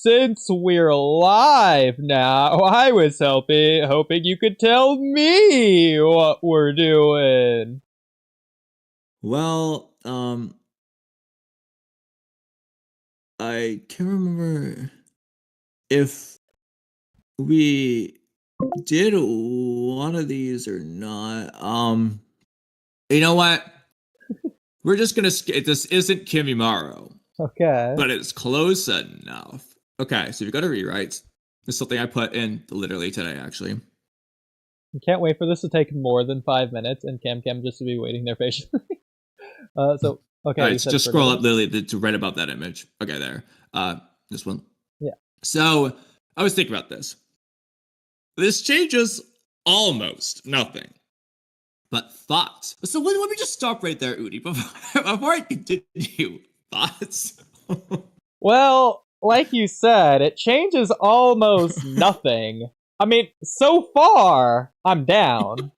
since we're live now, I was hoping you could tell me what we're doing. Well, I can't remember if we did one of these or not. You know what? We're just gonna skip. This isn't Kimimaro, Okay. but it's close enough. Okay, so if you go to rewrites, it's something I put in literally today, actually. I can't wait for this to take more than 5 minutes and Cam just to be waiting there patiently. Okay. All right, so just scroll up literally to right above that image. Okay, there. This one. Yeah. So I was thinking about this. This changes almost nothing. But thoughts. So let me just stop right there, Oodie. Before I continue, thoughts? Well, like you said, it changes almost nothing. I mean, so far, I'm down.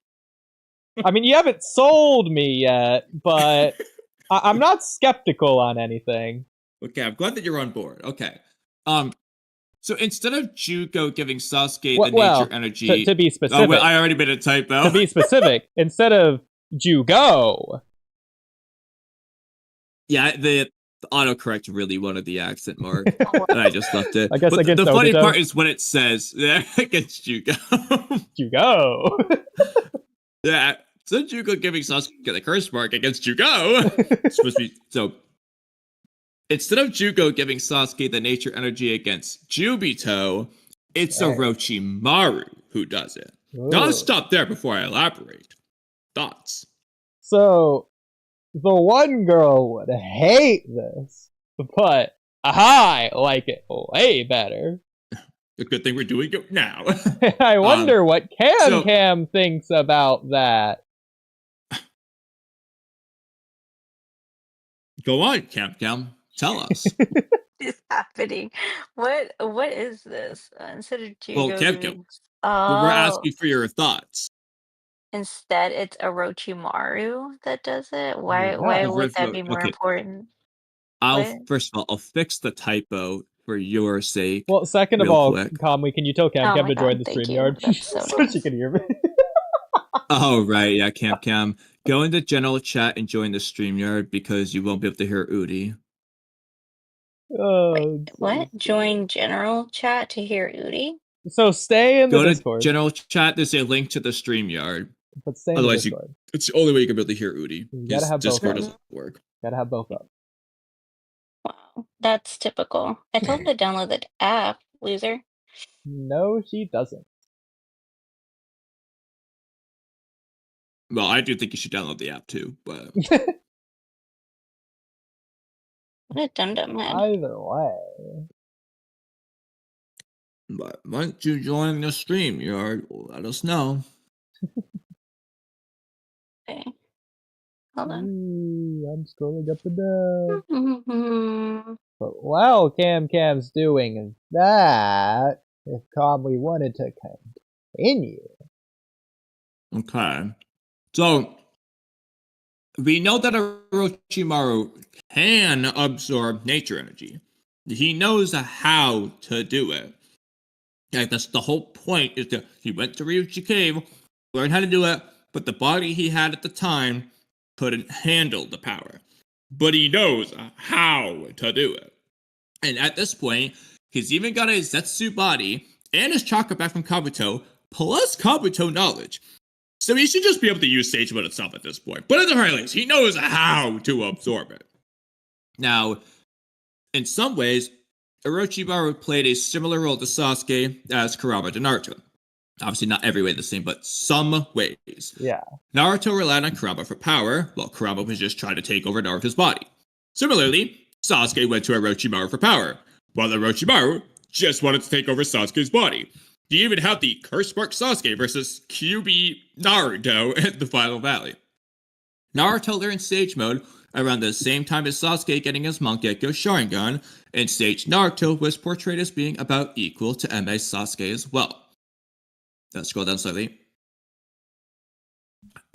I mean, you haven't sold me yet, but I'm not skeptical on anything. Okay, I'm glad that you're on board. Okay. So instead of Juko giving Sasuke the nature energy... To be specific... Oh, well, I already made a typo. To be specific, instead of Jugo... Yeah, the autocorrect really wanted the accent mark, and I just left it. I guess but against the funny Obito. part is when it says, against Juko. Jugo! Yeah, so Juko giving Sasuke the curse mark against Jugo. It's supposed to be... So... Instead of Juko giving Sasuke the nature energy against Jubito, it's Orochimaru who does it. Ooh. Now let's stop there before I elaborate. Thoughts? So, the one girl would hate this, but I like it way better. A good thing we're doing it now. I wonder what Cam thinks about that. Go on, Cam. Tell us. What is happening? What is this? Instead of Jugo... Well, Cam, we're asking for your thoughts. Instead, it's Orochimaru that does it? Why would that be more important? First of all, I'll fix the typo for your sake. Well, second of all, Kamui, can you tell Cam to join the StreamYard? So she can hear me. Oh, right, yeah, Cam. Go into general chat and join the StreamYard because you won't be able to hear Oodie. Wait, what? Join general chat to hear Oodie? So stay in the Discord. Go to general chat, there's a link to the StreamYard. But stay in the Discord. It's the only way you can be able to hear Oodie. You gotta have Discord both doesn't work. Gotta have both up. Wow, that's typical. I told him to download the app, loser. No, she doesn't. Well, I do think you should download the app too, but... What a dum-dum head. Either way. But once you join the StreamYard, let us know. Okay. Hold on. I'm scrolling up and down. But while Cam's doing that, if Kamui wanted to continue. Okay. So, we know that Orochimaru can absorb nature energy. He knows how to do it. Like, that's the whole point, is that he went to Ryuchi Cave, learned how to do it, but the body he had at the time couldn't handle the power. But he knows how to do it. And at this point, he's even got his Zetsu body and his chakra back from Kabuto, plus Kabuto knowledge. So he should just be able to use Sage Mode itself at this point. But at the very least, he knows how to absorb it. Now, in some ways, Orochimaru played a similar role to Sasuke as Kurama to Naruto. Obviously not every way the same, but some ways. Yeah. Naruto relied on Kurama for power, while Kurama was just trying to take over Naruto's body. Similarly, Sasuke went to Orochimaru for power, while Orochimaru just wanted to take over Sasuke's body. You even have the Curse Mark Sasuke versus QB Naruto at the Final Valley. Naruto learned Sage Mode around the same time as Sasuke getting his Mangekyo Sharingan, and Sage Naruto was portrayed as being about equal to MA Sasuke as well. Let's scroll down slightly.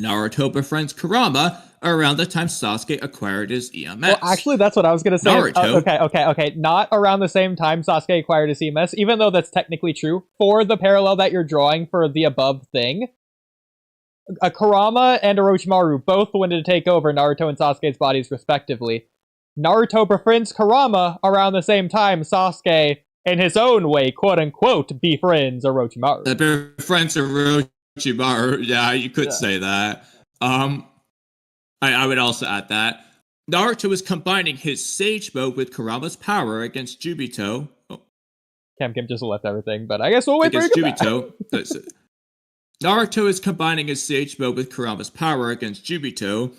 Naruto befriends Kurama around the time Sasuke acquired his EMS. Well, actually, that's what I was going to say. Naruto. Okay. Not around the same time Sasuke acquired his EMS, even though that's technically true. For the parallel that you're drawing for the above thing, Kurama and Orochimaru both wanted to take over Naruto and Sasuke's bodies respectively. Naruto befriends Kurama around the same time Sasuke, in his own way, quote-unquote, befriends Orochimaru. Befriends Orochimaru, yeah, you could say that. I would also add that. Naruto is combining his Sage Mode with Kurama's power against Jubito. Oh. Kim just left everything, but I guess we'll wait for Jubito. Naruto is combining his Sage Mode with Kurama's power against Jubito.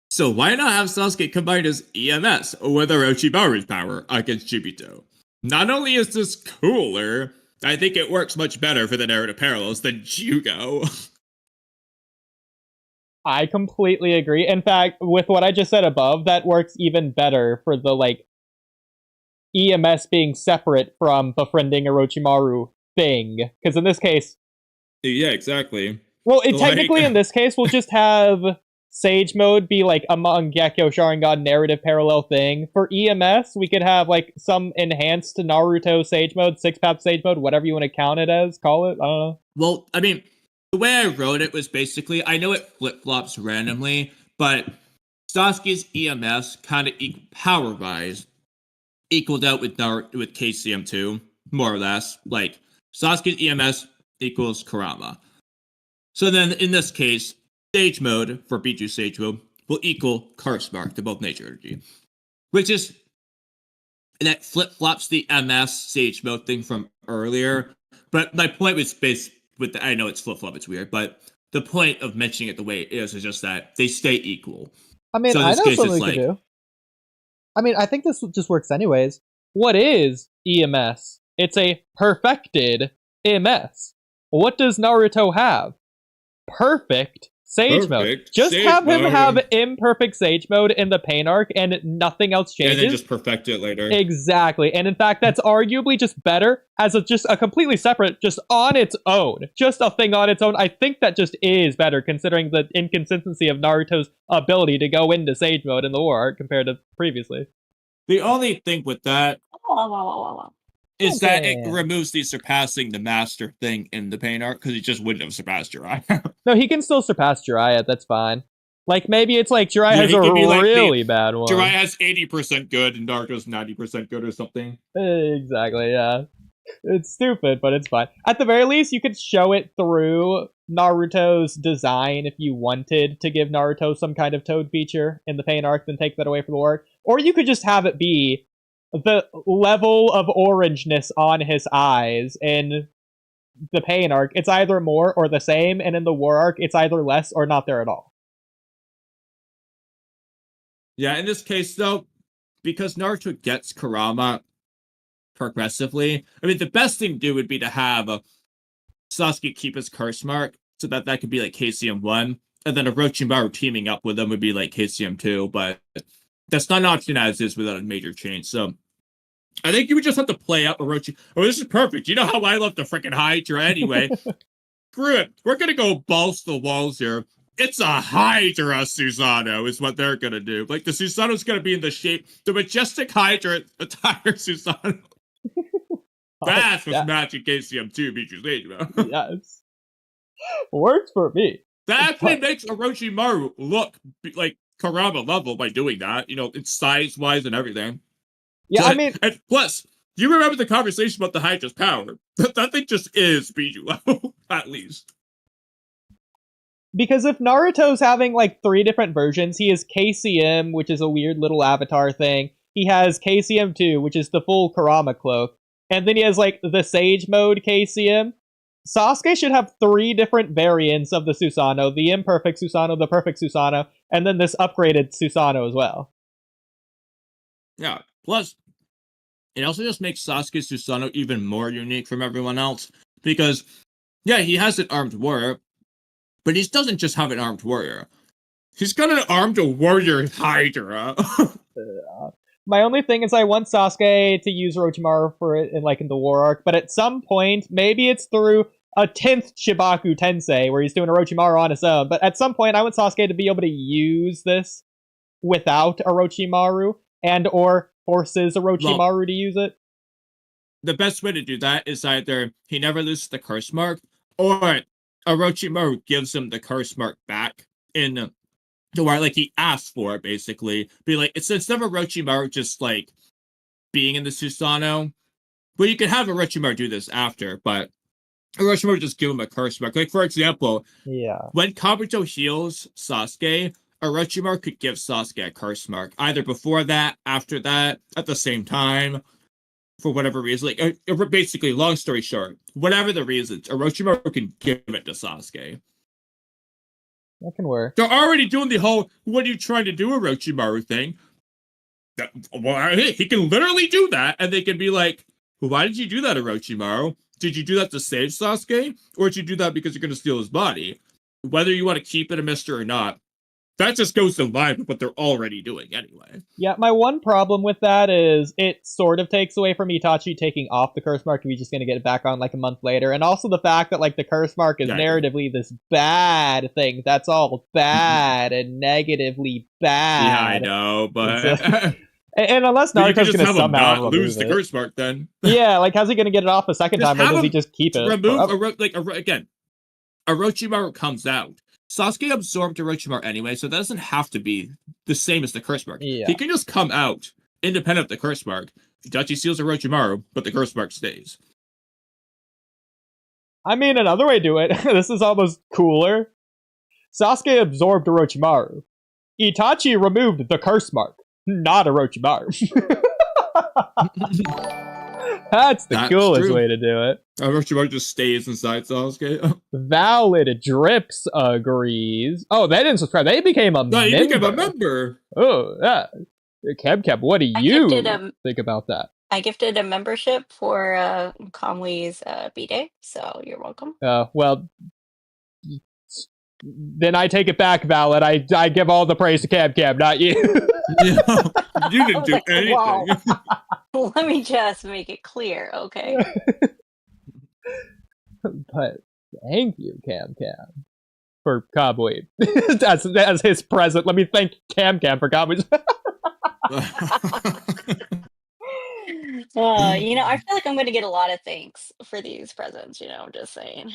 So why not have Sasuke combine his EMS with Orochimaru's power against Jubito? Not only is this cooler, I think it works much better for the narrative parallels than Jugo. I completely agree. In fact, with what I just said above, that works even better for the, EMS being separate from befriending Orochimaru thing. Because in this case... Yeah, exactly. Well, technically in this case, we'll just have Sage Mode be, a Mangekyo Sharingan narrative parallel thing. For EMS, we could have, some enhanced Naruto Sage Mode, Six-Path Sage Mode, whatever you want to count it as, call it, I don't know. Well, I mean... The way I wrote it was basically, I know it flip-flops randomly, but Sasuke's EMS kind of power-wise equaled out with KCM2, more or less. Sasuke's EMS equals Kurama. So then, in this case, Sage Mode, for Biju Sage Mode, will equal Curse Mark to both Nature Energy. Which is, that flip-flops the MS Sage Mode thing from earlier, but my point was I know it's flip-flop, it's weird, but the point of mentioning it the way it is just that they stay equal. I mean, I know something we can do. I mean, I think this just works anyways. What is EMS? It's a perfected EMS. What does Naruto have? Perfect Sage Mode. Just have him have imperfect Sage Mode in the pain arc and nothing else changes. And then just perfect it later. Exactly. And in fact, that's arguably just better as just a completely separate, just on its own. Just a thing on its own. I think that just is better considering the inconsistency of Naruto's ability to go into Sage Mode in the war arc compared to previously. The only thing with that is that it removes the surpassing the master thing in the pain arc, because he just wouldn't have surpassed Jiraiya. No, he can still surpass Jiraiya, that's fine. Maybe it's Jiraiya has a really bad one. Jiraiya has 80% good and Naruto's 90% good or something. Exactly, yeah. It's stupid, but it's fine. At the very least, you could show it through Naruto's design if you wanted to give Naruto some kind of Toad feature in the pain arc, then take that away from the war arc. Or you could just have it be the level of orangeness on his eyes in the pain arc. It's either more or the same, and in the war arc, it's either less or not there at all. Yeah, in this case, though, because Naruto gets Kurama progressively, I mean, the best thing to do would be to have Sasuke keep his curse mark, so that could be KCM1, and then Orochimaru teaming up with them would be KCM2, but that's not an option as is without a major change, so I think you would just have to play up Orochi. Oh, this is perfect. You know how I love the freaking Hydra anyway. Screw it. We're going to go balls to the walls here. It's a Hydra Susanoo is what they're going to do. The Susanoo's going to be in the shape, the majestic Hydra attire Susanoo. That's what's matching KCM2 features later. Yes. Works for me. That actually makes Orochimaru look like Kurama level by doing that, it's size-wise and everything. Yeah, and plus, you remember the conversation about the Hydra's power. That thing just is Biju level, at least. Because if Naruto's having 3 different versions, he has KCM, which is a weird little avatar thing. He has KCM2, which is the full Kurama cloak. And then he has the Sage Mode KCM. Sasuke should have 3 different variants of the Susanoo. The imperfect Susanoo, the perfect Susanoo, and then this upgraded Susanoo as well. Yeah. Plus, it also just makes Sasuke's Susanoo even more unique from everyone else. Because, yeah, he has an armed warrior, but he doesn't just have an armed warrior. He's got an armed warrior Hydra. My only thing is I want Sasuke to use Orochimaru for it in the war arc, but at some point, maybe it's through a 10th Shibaku Tensei where he's doing Orochimaru on his own. But at some point, I want Sasuke to be able to use this without Orochimaru and or forces Orochimaru to use it. The best way to do that is either he never loses the curse mark, or Orochimaru gives him the curse mark back in to where like he asked for it, basically. Be like, it's instead of Orochimaru just like being in the Susanoo. Well, you could have Orochimaru do this after, but Orochimaru just give him a curse mark. Like, for example, when Kabuto heals Sasuke, Orochimaru could give Sasuke a curse mark, either before that, after that, at the same time, for whatever reason. Like, basically, long story short, whatever the reasons, Orochimaru can give it to Sasuke. That can work. They're already doing the whole, what are you trying to do, Orochimaru thing. Well, he can literally do that, and they can be like, well, why did you do that, Orochimaru? Did you do that to save Sasuke? Or did you do that because you're going to steal his body? Whether you want to keep it a mystery or not, that just goes in line with what they're already doing anyway. Yeah, my one problem with that is it sort of takes away from Itachi taking off the curse mark if he's just going to get it back on like a month later. And also the fact that like the curse mark is narratively this bad thing. That's all bad and negatively bad. Yeah, I know, but... And unless Naruto's going to somehow lose the curse mark, then yeah, like how's he going to get it off a second time, or does he just keep it? Again, Orochimaru comes out. Sasuke absorbed Orochimaru anyway, so that doesn't have to be the same as the curse mark. Yeah. He can just come out independent of the curse mark. Itachi seals Orochimaru, but the curse mark stays. I mean, another way to do it. This is almost cooler. Sasuke absorbed Orochimaru. Itachi removed the curse mark. Not Orochimaru. That's the coolest way to do it. Orochimaru just stays inside Sasuke. Valid Drips agrees. Oh, they didn't subscribe. They became a member. No, you became a member. Oh, yeah. Keb, what do you think about that? I gifted a membership for Kamui's B-Day, so you're welcome. Well, then I take it back, Valid. I give all the praise to Keb, not you. You didn't do anything. Wow. Let me just make it clear, okay? But thank you, Cam, for Kamui. as his present. Let me thank Cam for Kamui's. I feel like I'm going to get a lot of thanks for these presents, I'm just saying.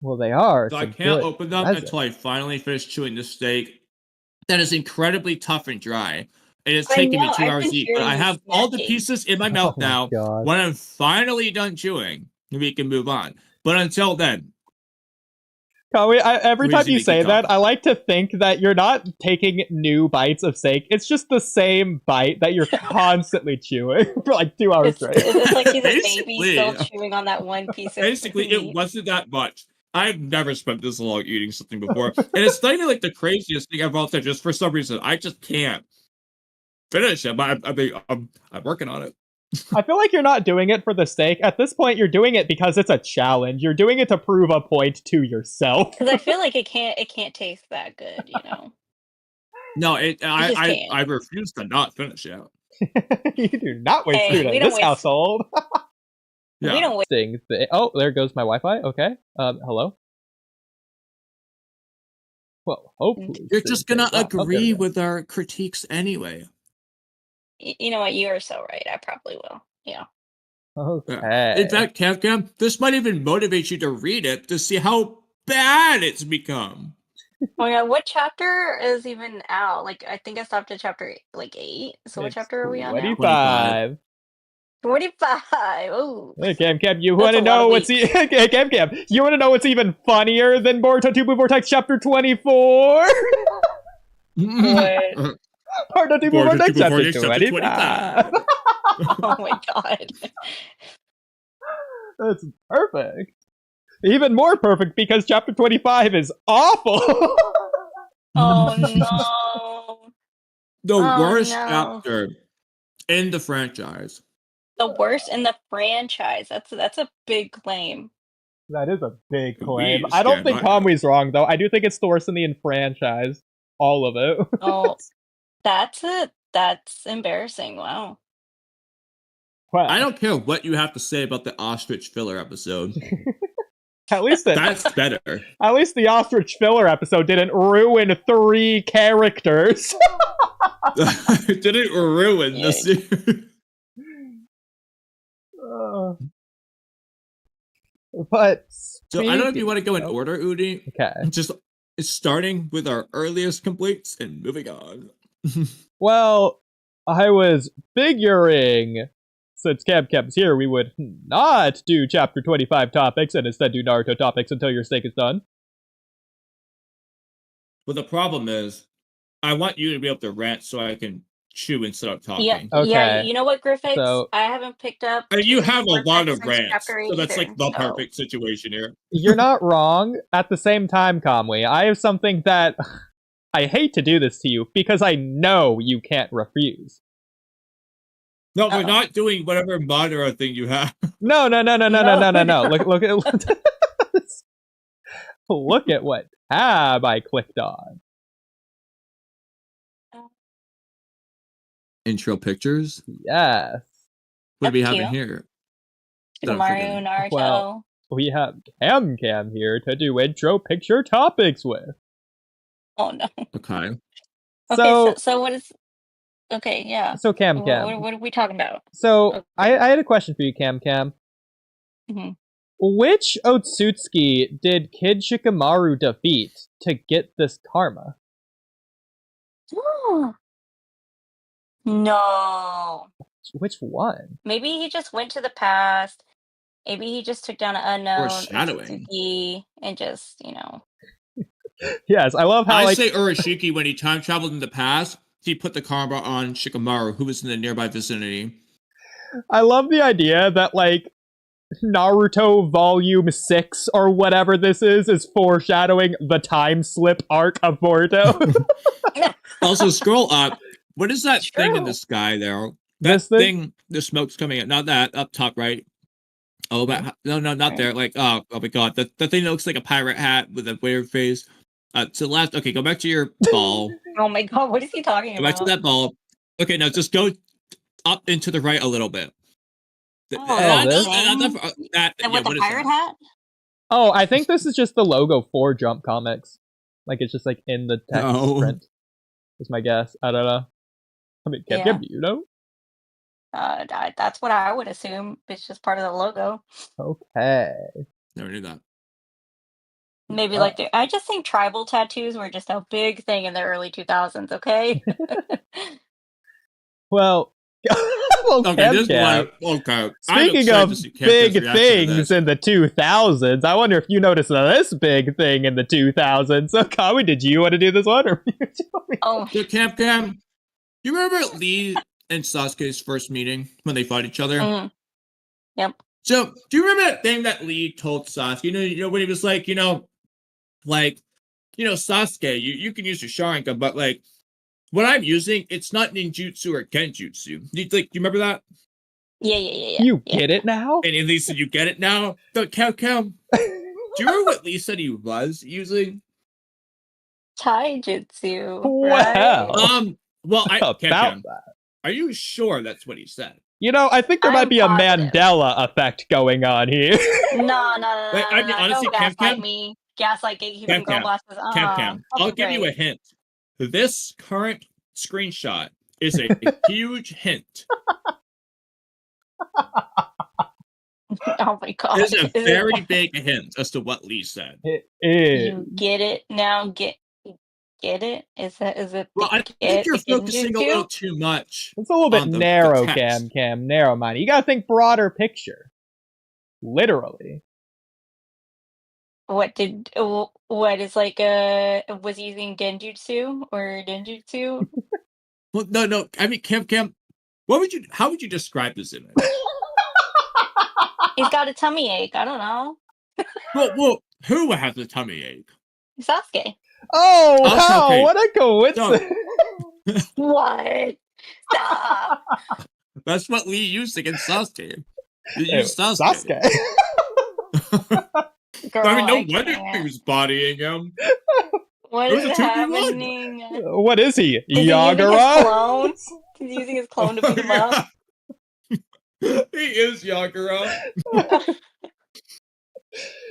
Well, they are. So I can't open them until I finally finish chewing this steak. That is incredibly tough and dry. It has taken me 2 hours to eat, but I have all the pieces in my mouth now. God. When I'm finally done chewing, we can move on. But until then... Kamui, every time you say that, I like to think that you're not taking new bites of steak. It's just the same bite that you're constantly chewing for like 2 hours straight. It's like he's a baby still chewing on that one piece of Basically, it wasn't that much. I've never spent this long eating something before. And it's not even like the craziest thing I've all said. Just for some reason, I just can't finish it. But I'm working on it. I feel like you're not doing it for the steak. At this point, you're doing it because it's a challenge. You're doing it to prove a point to yourself. Because I feel like it can't taste that good, No, I refuse to not finish it. You do not waste food in this household. Yeah. We don't waste. Oh, there goes my Wi-Fi. Okay. Hello. Well, hopefully you're just gonna agree with our critiques anyway. You know what? You are so right. I probably will. Yeah. Okay. In fact, Cam, this might even motivate you to read it to see how bad it's become. Oh yeah, what chapter is even out? Like, I think I stopped at chapter 8. So what chapter are we on now? 25. 25. Oh. Hey, Cam, you want to know what's Cam? You want to know what's even funnier than Boruto Vortex chapter 24? What? Boruto Vortex chapter 25. Oh my god. That's perfect. Even more perfect because chapter 25 is awful. Oh no. The worst chapter in the franchise. The worst in the franchise. That's a big claim. That is a big claim. I don't think Kamui's wrong though. I do think it's the worst in the franchise. All of it. Oh, that's it. That's embarrassing. Wow. Well, I don't care what you have to say about the ostrich filler episode. At least That's better. At least the ostrich filler episode didn't ruin 3 characters. It didn't ruin the series. But So I don't know if you want to go in order, Oodie. Okay. Just starting with our earliest complaints and moving on. Well, I was figuring, since Cam's here, we would not do chapter 25 topics and instead do Naruto topics until your steak is done. But the problem is, I want you to be able to rant so I can chew instead of talking. Yeah, Okay. yeah. You know what, Griffiths? So- I haven't picked up. And you have a lot of since rants, chapter so that's like the either, so- perfect situation here. You're not wrong. At the same time, Kamui, I have something that I hate to do this to you because I know you can't refuse. No, we're not doing whatever Madara thing you have. No. Look at look at what tab I clicked on. Intro pictures? Yes. What do we That's have in cute. here? Super Mario, Naruto. Well, we have Cam here to do intro picture topics with. Oh no. Okay. Okay, so what is? Okay, yeah. So Cam. What are we talking about? So Okay. I had a question for you, Cam. Mhm. Which Otsutsuki did Kid Shikamaru defeat to get this karma? No. Which one? Maybe he just went to the past. Maybe he just took down an unknown Foreshadowing. Otsutsuki and just, Yes, I love how I like say Urashiki, when he time traveled in the past, he put the karma on Shikamaru, who was in the nearby vicinity. I love the idea that like Naruto Volume 6 or whatever this is foreshadowing the time slip arc of Boruto. Also, scroll up. What is that It's thing in true. the sky there? This That thing? thing, the smoke's coming out. Not that, up top right. Oh, but no, not there. Like, oh my god. The thing that looks like a pirate hat with a weird face. To the left. Okay, go back to your ball. Oh my god, what is he talking Go back about? to that ball. Okay, now just go up and to the right a little bit. this? That, And with what the is pirate that? hat? Oh, I think this is just the logo for Jump Comics. Like it's just like in the text No. print. Is my guess. I don't know. I mean, Cam, Yeah. do you know? That's what I would assume. It's just part of the logo. Okay. Never knew that. Maybe like I just think tribal tattoos were just a big thing in the early 2000s. Okay. Well, well, Okay, this Cam. one. Okay. Speaking of big things in the 2000s, I wonder if you noticed this big thing in the 2000s. So, Kamui, did you want to do this one? Or Oh, So, Cam, you remember Lee and Sasuke's first meeting when they fought each other? Yep. So, do you remember that thing that Lee told Sasuke? You know when he was like, Sasuke, you can use your Sharingan, but like, what I'm using, it's not ninjutsu or genjutsu. Do you remember that? Yeah. you get it now? And Lee said, you get it now? So, Cam, do you remember what Lee said he was using? Taijutsu. Wow. Right? Well, About Cam, that. are you sure that's what he said? You know, I think there might I'm be a positive. Mandela effect going on here. No. Wait, I mean, honestly, Don't gaslight Cam? me. Gaslight gatekeeping girl Cam. bosses. Cam, I'll give you a hint. This current screenshot is a huge hint. Oh my god. It's a very big hint as to what Lee said. It is. You get it now? Get it? Is it? Well, I think you're focusing a little too much. It's a little bit on the narrow, text. Cam. Narrow minded. You gotta think broader picture. Literally. What is like was he using genjutsu or ninjutsu? Well, no. I mean, Cam, how would you describe this image? He's got a tummy ache. I don't know. well, who has a tummy ache? Sasuke. Oh, wow, okay. what a coincidence. What? Stop. That's what Lee used against Sasuke. He used Sasuke. Girl, I mean, no I wonder he can't. was bodying him. What It was is a 2v1. happening? What is he? Is he using his Yagura? clone? He's using his clone to beat him up. He is Yagura.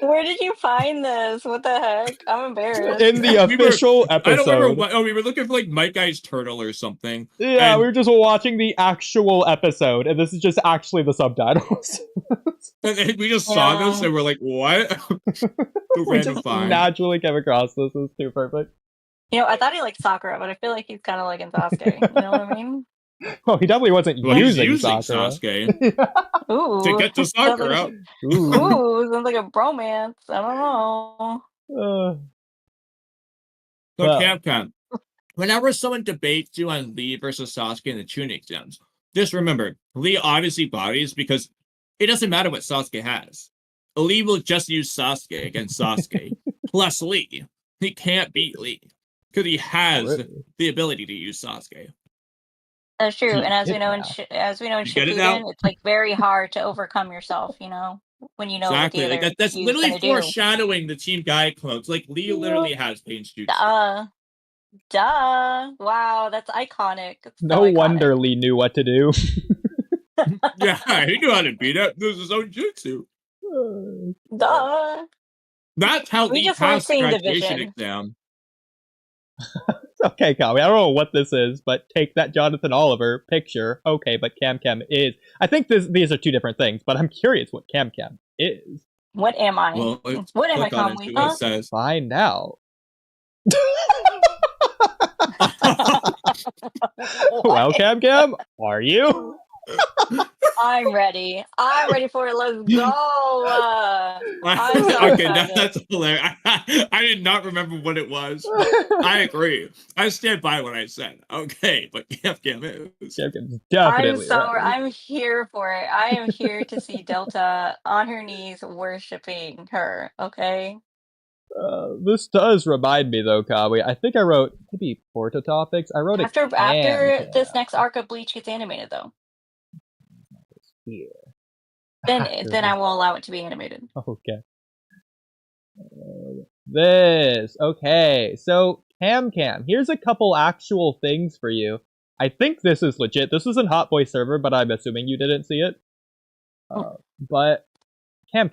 Where did you find this? What the heck? I'm embarrassed. In the official episode. I don't remember what. Oh, we were looking for like Mike Guy's turtle or something. Yeah, and, we were just watching the actual episode, and this is just actually the subtitles. and we just saw this and we're like, what? We just naturally came across this. It's too perfect. I thought he liked Sakura, but I feel like he's kind of like in Sasuke. You know what I mean? Well, he definitely wasn't using Sakura. Sasuke Ooh. to get to Sakura. Ooh, sounds like a bromance. I don't know. So, Capcom, whenever someone debates you on Lee versus Sasuke in the Chunin exams, just remember, Lee obviously bodies because it doesn't matter what Sasuke has. Lee will just use Sasuke against Sasuke plus Lee. He can't beat Lee because he has the ability to use Sasuke. That's true, and as we know in Shippuden, it's like very hard to overcome yourself. When you know exactly. what the other That's literally foreshadowing the Team Guy quotes. Like Lee literally has Pain's jutsu. Duh! Wow, that's iconic. No wonder Lee knew what to do. Yeah, he knew how to beat it. This is his own jutsu. Duh. That's how Lee passed the graduation exam. Okay, Kamui, I don't know what this is, but take that Jonathan Oliver picture. Okay, but Cam is. I think these are two different things, but I'm curious what Cam is. What am I? Well, what am I, Kamui? Huh? Says. Find out. Well, Cam, are you? I'm ready. I'm ready for it. Let's go. Okay, that's hilarious. I did not remember what it was. I agree. I stand by what I said. Okay, but Cam is. Definitely. I'm here for it. I am here to see Delta on her knees worshiping her. Okay. This does remind me, though, Kamui. I think I wrote maybe Boruto topics. I wrote after this next arc of Bleach gets animated, though. Here. Then I will allow it to be animated. Okay. Okay. So Cam, here's a couple actual things for you. I think this is legit. This is in Hot Boy server, but I'm assuming you didn't see it. But Cam,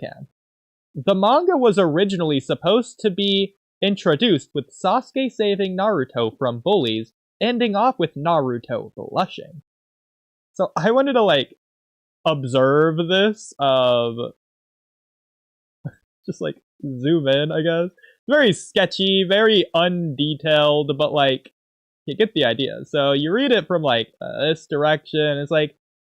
the manga was originally supposed to be introduced with Sasuke saving Naruto from bullies, ending off with Naruto blushing. So I wanted to observe this just zoom in, I guess. Very sketchy, very undetailed, but you get the idea. So you read it from this direction. It's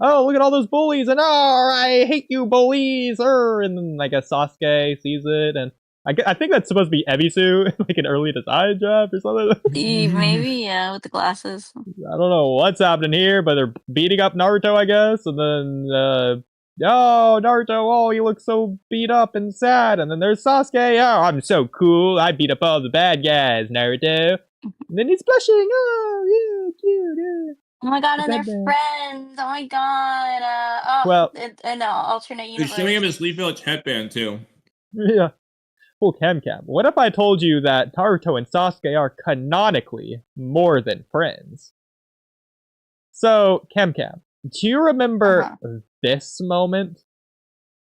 oh, look at all those bullies, and oh, I hate you bullies, and then I guess Sasuke sees it, and I think that's supposed to be Ebisu, an early design draft or something. Maybe, yeah, with the glasses. I don't know what's happening here, but they're beating up Naruto, I guess, and then, oh, Naruto, oh, you look so beat up and sad, and then there's Sasuke, oh, I'm so cool, I beat up all the bad guys, Naruto, and then he's blushing, oh, yeah, cute, yeah. Oh my god, and they're friends, oh my god, well, in alternate universe. They're showing him his Leaf Village headband, too. Yeah. Well, Cam, what if I told you that Naruto and Sasuke are canonically more than friends? So, Cam, do you remember this moment?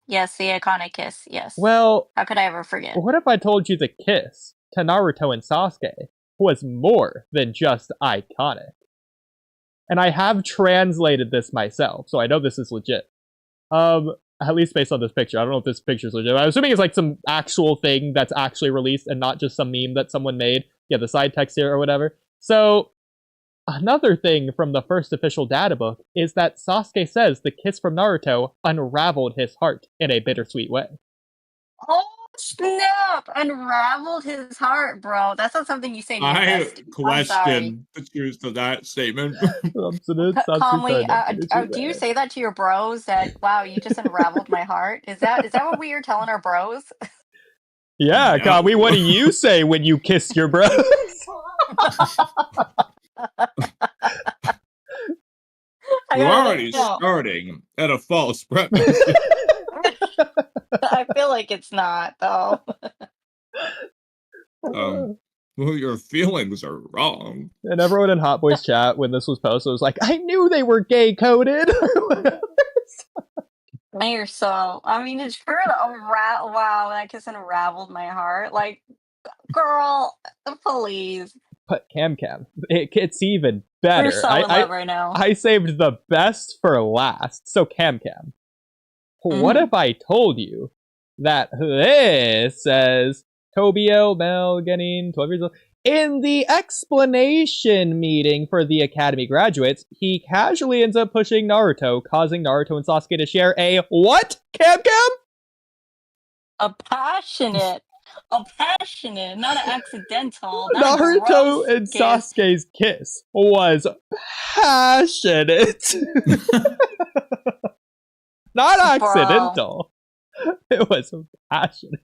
Yes, the iconic kiss, yes. Well, how could I ever forget? What if I told you the kiss to Naruto and Sasuke was more than just iconic? And I have translated this myself, so I know this is legit. At least based on this picture. I don't know if this picture is legit. I'm assuming it's some actual thing that's actually released and not just some meme that someone made. Yeah, the side text here or whatever. So, another thing from the first official data book is that Sasuke says the kiss from Naruto unraveled his heart in a bittersweet way. Oh, snap! Unraveled his heart, bro. That's not something you say to your best. I question the truth of that statement. Kamui, do you say that to your bros that, wow, you just unraveled my heart? Is that what we are telling our bros? Yeah, Kamui, what do you say when you kiss your bros? We're already starting at a false premise. I feel like it's not, though. Well, your feelings are wrong. And everyone in Hot Boys chat, when this was posted, was like, I knew they were gay-coded! You're so. I mean, it's true. Wow, that kiss unraveled my heart. Like, girl, please. But Cam, it gets even We're better. so in love right now. I saved the best for last. So Cam, what Mhm. if I told you that this says Tobio, Mel, getting 12 years old? In the explanation meeting for the Academy graduates, he casually ends up pushing Naruto, causing Naruto and Sasuke to share a what? Cam? A passionate, not an accidental, not a Naruto gross and kiss. Sasuke's kiss was passionate. Not Bro. accidental. It was passionate.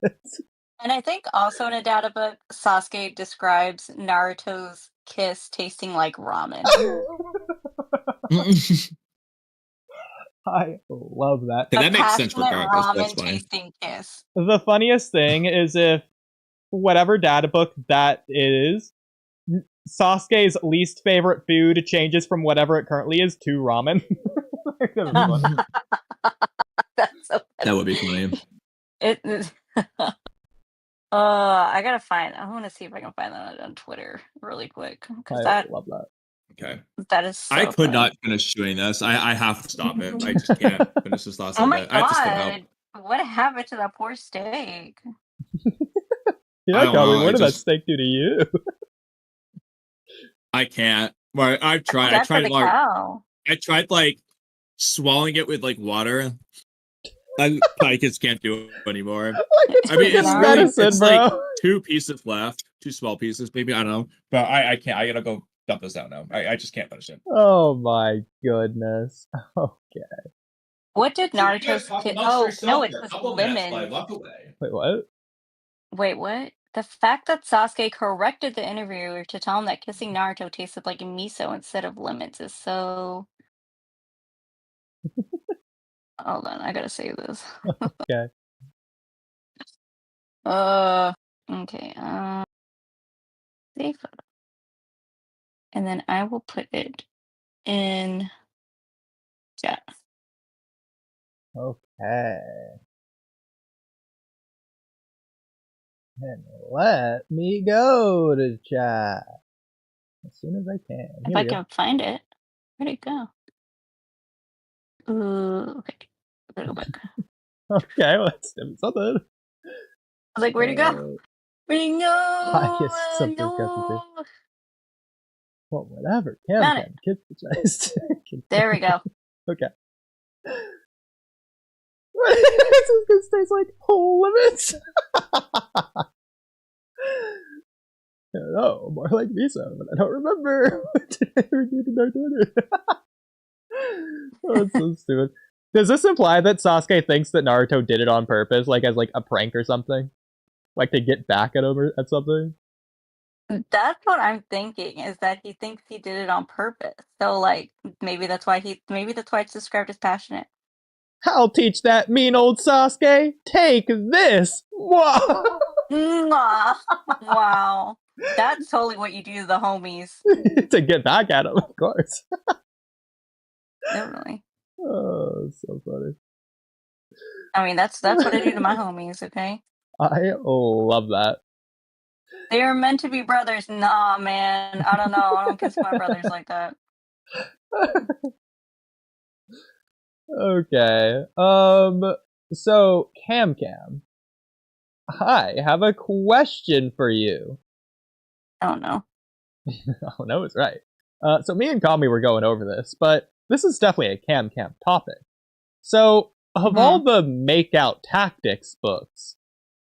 And I think also in a data book, Sasuke describes Naruto's kiss tasting like ramen. I love that. Yeah, A that makes sense passionate regardless. That's ramen funny. tasting kiss. The funniest thing is if whatever data book that is, Sasuke's least favorite food changes from whatever it currently is to ramen. That's so funny. That would be funny. It is. I gotta find. I want to see if I can find that on Twitter really quick because I love that. Okay. that is so I could funny. not finish chewing this. I have to stop it. I just can't finish this last Oh little my bit. I have to spit it out. god! What happened to that poor steak? You I know, don't Kamui, know. what did that steak do to you? I can't. Well, I've tried. I Bad for tried the like cow. like swallowing it with like water. I just can't do it anymore. Like it's I mean, it's freaking really medicine, it's bro. like 2 pieces left, 2 small pieces, maybe. I don't know, but I can't. I gotta go dump this out now. I just can't finish it. Oh my goodness. Okay. What did Naruto's kid? Oh no, it was Couple minutes, but I lemon. walked away. Wait, what? Wait, what? The fact that Sasuke corrected the interviewer to tell him that kissing Naruto tasted like miso instead of lemons is so. Hold on, I gotta save this. Okay. Okay. Save photo, and then I will put it in chat. Okay. And let me go to chat as soon as I can. If Here I we go. can find it. Where'd it go? Okay. I gotta go back. Okay, let's do something. I was like, where'd it go? Where'd it go? Highest subject No. well, whatever. Cam, Found it. kiss the chest. There we go. Okay. This tastes like whole lemons. No, more like miso, but I don't remember. What did I ever do to Naruto? Oh, that's so stupid. Does this imply that Sasuke thinks that Naruto did it on purpose, like as like a prank or something? Like to get back at him or at something? That's what I'm thinking, is that he thinks he did it on purpose. So like maybe that's why it's described as passionate. I'll teach that mean old Sasuke. Take this. Whoa. Mwah. Wow. That's totally what you do to the homies. To get back at him, of course. Definitely. Oh, so funny. I mean that's what I do to my homies, okay? I love that. They are meant to be brothers. Nah, man. I don't know. I don't kiss my brothers like that. Okay. So Cam, I have a question for you. I don't know. Oh no, it's right. So me and Kamui were going over this, but this is definitely a Cam topic. So of all the make-out tactics books,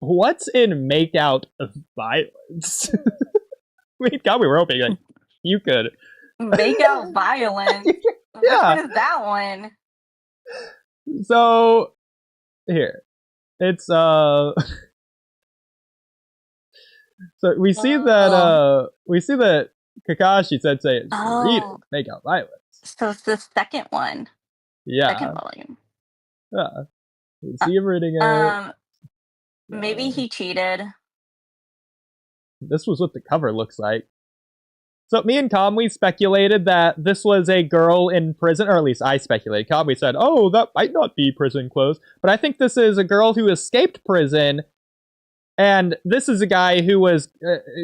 what's in make-out violence? Me and Kamui were hoping like you could Make out violence. Yeah. What is that one? So here, it's so we see that Kakashi Sensei is reading make out violence. So it's the second one. Yeah. Second volume. Yeah. We see him reading it. Maybe he cheated. This was what the cover looks like. So me and Kamui speculated that this was a girl in prison, or at least I speculated. Kamui said, "Oh, that might not be prison clothes," but I think this is a girl who escaped prison, and this is a guy who was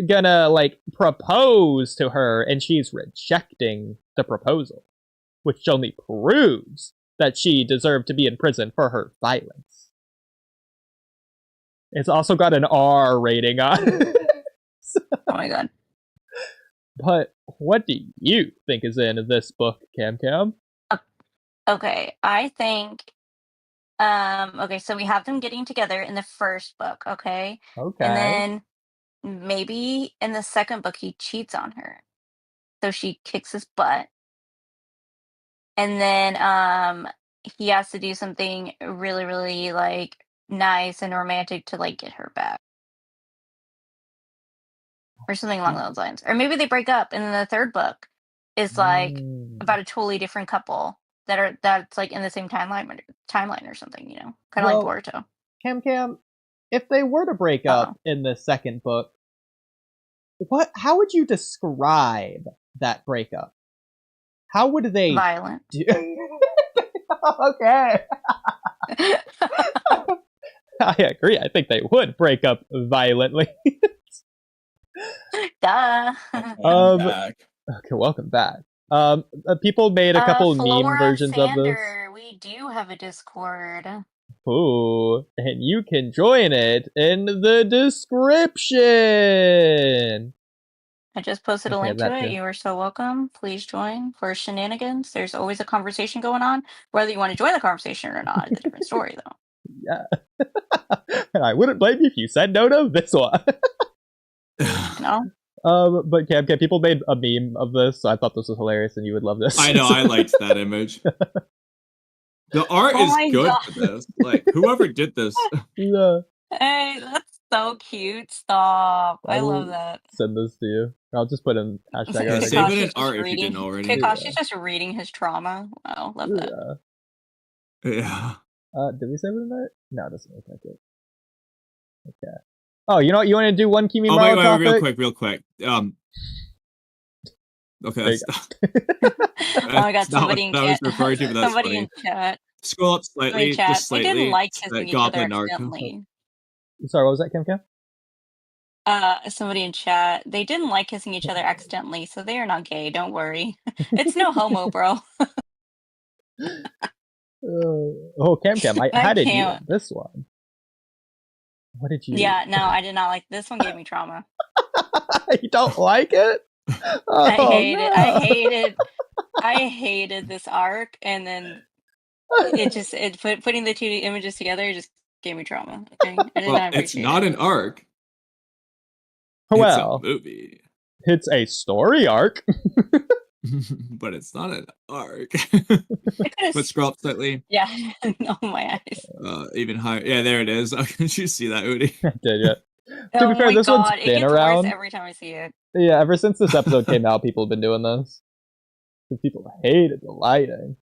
gonna like propose to her, and she's rejecting the proposal, which only proves that she deserved to be in prison for her violence. It's also got an R rating on it. Oh my god. But what do you think is in this book, Cam Cam? Okay, I think okay, so we have them getting together in the first book, okay? And Okay. then maybe in the second book he cheats on her. So she kicks his butt. And then he has to do something really, really like nice and romantic to like get her back. Or something along those lines. Or maybe they break up and then the third book is like about a totally different couple that's like in the same timeline or something, you know? Kind of like Well, Boruto. Cam Cam, if they were to break up in the second book, how would you describe that breakup? How would they Violent. Okay. I agree. I think they would break up violently. Duh. Back. Okay, welcome back. People made a couple meme Flora versions of this. Sander, we do have a Discord. Ooh, and you can join it in the description. I just posted a Okay, link to that it. too. You are so welcome. Please join for shenanigans. There's always a conversation going on. Whether you want to join the conversation or not, it's a different story, though. Yeah. And I wouldn't blame you if you said no to this one. No? But Cam, people made a meme of this, so I thought this was hilarious, and you would love this. I know, I liked that image. The art Oh is my good God. for this. Like, whoever did this. Yeah. Hey, that's so cute. Stop. I love will that. Send this to you. I'll just put in hashtag Yeah, article. save it in Kakashi's just art if you didn't already. Kakashi's just reading his trauma. Wow, love that. Yeah. Did we save it in art? No, it doesn't look like it. Okay. Oh, you know what? You want to do one Kimi Maro topic? Real quick. Okay, There that's Oh my god, somebody in chat. referred to, but that's Somebody funny. in chat. Scroll up slightly, Chat. just They slightly. didn't like kissing each other Goblin Naruto. accidentally. Sorry, what was that, Kim Kim? Somebody in chat. They didn't like kissing each other accidentally, so they are not gay. Don't worry. It's no homo, bro. Oh, Cam, how did you can't. like this one? What did you? Yeah, no, I did not like this one. Gave me trauma. You don't like it? Oh, I hate no. it. I hated this arc, and then putting the two images together just gave me trauma. Okay, I did not It's appreciate not it. an arc. Well, it's a movie. It's a story arc. But it's not an arc. But But scroll up slightly. Yeah, oh my eyes. Even higher. Yeah, there it is. Did you see that, Oodie? Did you? Oh To be fair, my this god, one's it been gets around. worse every time I see it. Yeah, ever since this episode came out, people have been doing this. Because people hated the lighting.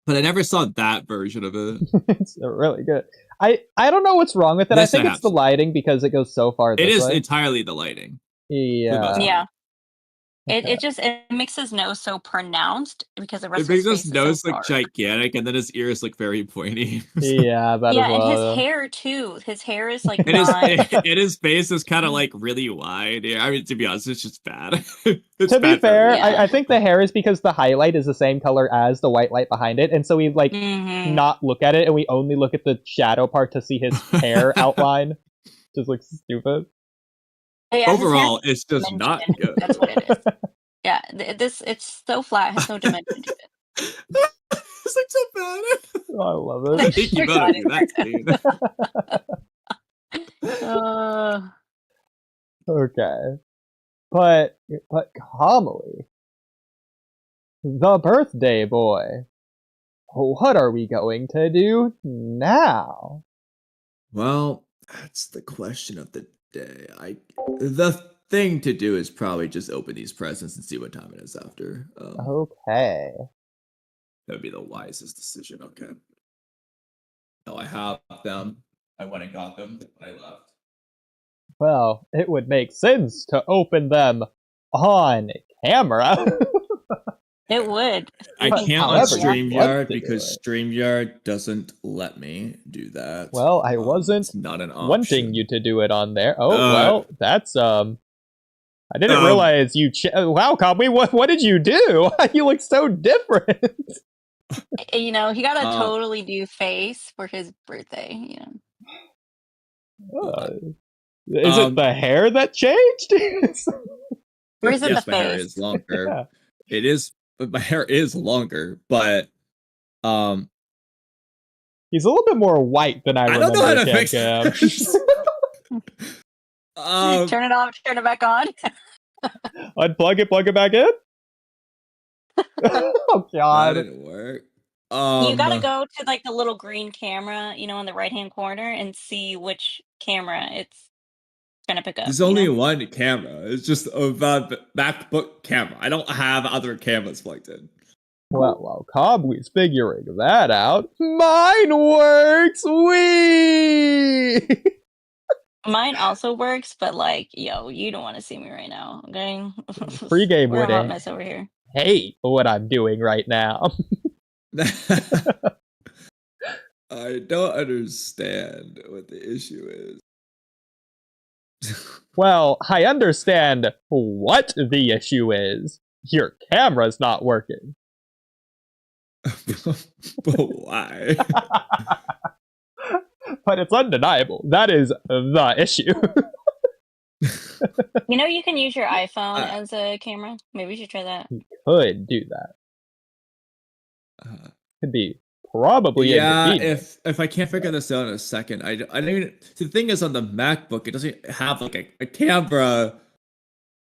But I never saw that version of it. It's really good. I don't know what's wrong with it. I This I think it's have the seen. lighting because it goes so far It this is way. entirely the lighting. Yeah. Yeah. Okay. It makes his nose so pronounced because the rest It of makes his his face is nose so look dark. gigantic, and then his ears look very pointy. Yeah, that Yeah, as well. and his hair too. His hair is like And not. his face is kind of like really wide. Yeah, I mean, to be honest, it's just bad. It's To be bad for fair, everyone. Yeah. I think the hair is because the highlight is the same color as the white light behind it, and so we like Mhm. not look at it, and we only look at the shadow part to see his hair outline. Just looks stupid. Yeah, his hair Overall, has it's just not dimension. good. That's what it is. Yeah, it's so flat, has no dimension to it. It's like so bad. Oh, I love I it. think you better do that scene. Okay. But Kamui, the birthday boy, what are we going to do now? Well, that's the question of the day. The thing to do is probably just open these presents and see what time it is after. Okay. That would be the wisest decision. Okay. No, I have them. I went and got them when I left. Well, it would make sense to open them on camera. It would. I But can't on however you want StreamYard to do because it. StreamYard doesn't let me do that. Well, I wasn't It's not an option. wanting you to do it on there. Oh, well, that's, I didn't realize you, wow, Kamui, what did you do? You look so different. You know, he got a totally new face for his birthday, you know. Is it the hair that changed? Or is it yes, the my hair face? is longer. Yeah. It is, but my hair is longer, but he's a little bit more white than I remember. don't know how to fix him. this. Turn it off, turn it back on. Unplug it, plug it back in. Oh god. That didn't work. You gotta go to like the little green camera, you know, in the right hand corner and see which camera it's gonna pick up. There's only one camera. It's just a MacBook camera. I don't have other cameras plugged in. Well, Kamui's figuring that out. Mine works! Wee! Mine also works, but like, yo, you don't want to see me right now, okay? Pre-game We're a would hot mess over here. hate what I'm doing right now. I don't understand what the issue is. Well, I understand what the issue is. Your camera's not working. But why? But it's undeniable. That is the issue. You know, you can use your iPhone as a camera. Maybe you should try that. Could do that. Could be probably inconvenient. if I can't figure this out in a second, I don't even. The thing is, on the MacBook, it doesn't have like a camera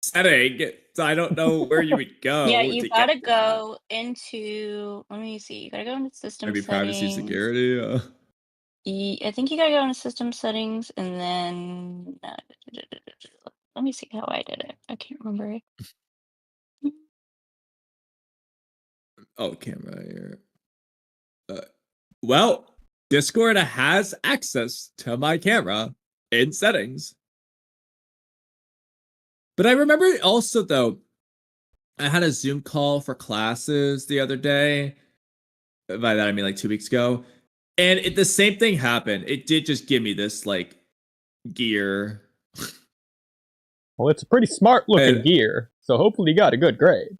setting, so I don't know where you would go. Yeah, you gotta go into. Let me see. You gotta go into system maybe settings. privacy security. I think you gotta go into system settings and then. Let me see how I did it. I can't remember. Oh, camera here. Well, Discord has access to my camera in settings. But I remember also, though, I had a Zoom call for classes the other day. By that, I mean like 2 weeks ago. And the same thing happened. It did just give me this, like, gear. Well, it's a pretty smart looking gear, so hopefully you got a good grade.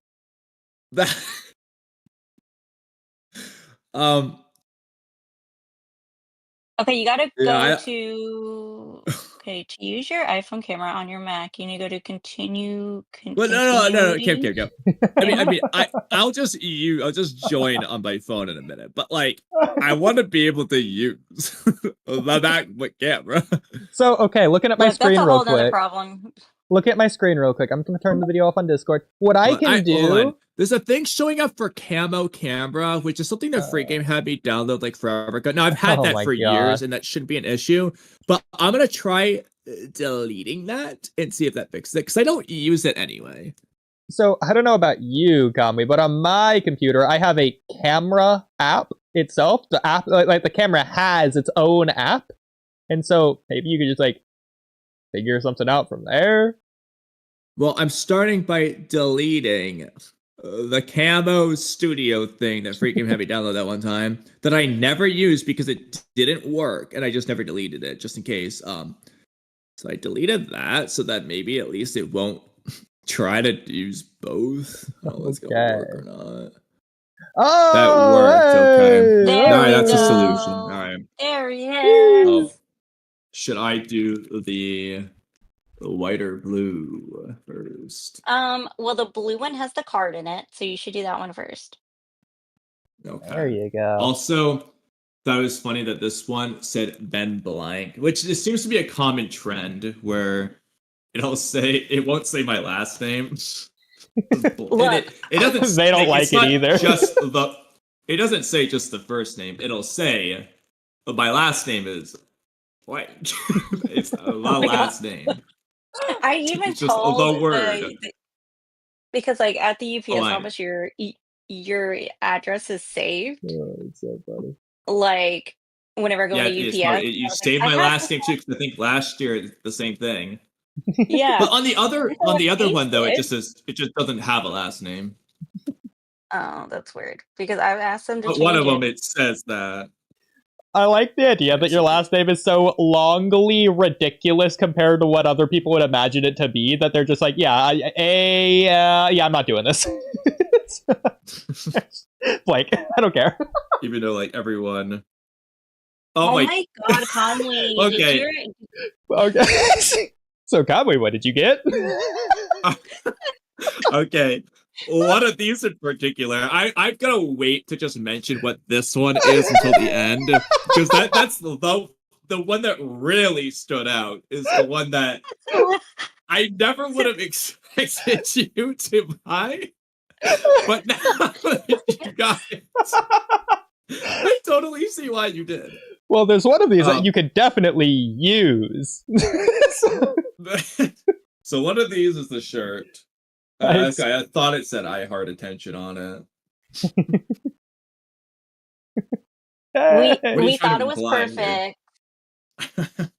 Okay, you gotta go to. Okay, to use your iPhone camera on your Mac, you need to go to continue. Well, no, go. I mean, I'll just join on my phone in a minute. But like, I want to be able to use the MacBook camera. So, okay, looking at my screen real quick. That's a whole other problem. Look at my screen real quick. I'm going to turn the video off on Discord. What I can do... There's a thing showing up for camo camera, which is something that Free Game had me download like forever ago. Now, I've had that for years, and that shouldn't be an issue. But I'm going to try deleting that and see if that fixes it, because I don't use it anyway. So, I don't know about you, Kamui, but on my computer, I have a camera app itself. The app, like the camera has its own app. And so, maybe you could just like figure something out from there. Well, I'm starting by deleting the Camo Studio thing that Freaking had me download that one time that I never used because it didn't work, and I just never deleted it just in case. So I deleted that so that maybe at least it won't try to use both. I don't know if it's gonna work or not. Oh, that worked. Okay. There All right, that's go. a solution. All right. There he is. Should I do the white or blue first? Well, the blue one has the card in it, so you should do that one first. Okay. There you go. Also, that was funny that this one said Ben Blank, which seems to be a common trend where it won't say my last name. Look, it doesn't. They don't like it either. It doesn't say just the first name. It'll say, my last name is White. It's the last name. I even it's just told the word. because like at the UPS office, your address is saved. Oh, it's so funny. Like whenever I go to UPS, you saved my last name too, because I think last year the same thing. Yeah. But on the other one though, it Ace just doesn't have a last name. Oh, that's weird. Because I've asked them to But change one of them it. it says that. I like the idea that your last name is so longly ridiculous compared to what other people would imagine it to be that they're just like, yeah, I'm not doing this. Like, I don't care. Even though like everyone. Oh my god, Kamui. Okay. Okay. So, Kamui, what did you get? Okay. One of these in particular, I'm gonna wait to just mention what this one is until the end, because that's the one that really stood out is the one that I never would have expected you to buy, but now that you got it, I totally see why you did. Well, there's one of these that you could definitely use. So one of these is the shirt. I thought it said "I Heart Attention" on it. We thought it was perfect.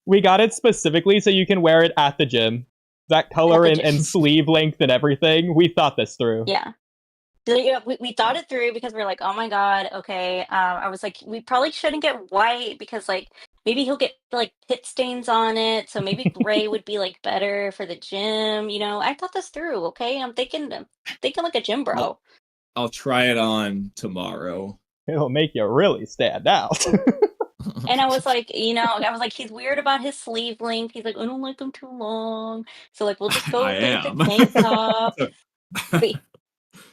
We got it specifically so you can wear it at the gym. That color and sleeve length and everything. We thought this through. Yeah. We thought it through because we're like, oh my god, okay. I was like, we probably shouldn't get white because like maybe he'll get like pit stains on it. So maybe gray would be like better for the gym. You know, I thought this through. Okay, I'm thinking like a gym bro. I'll try it on tomorrow. It'll make you really stand out. And I was like, he's weird about his sleeve length. He's like, I don't like them too long. So like, we'll just go with the tank top.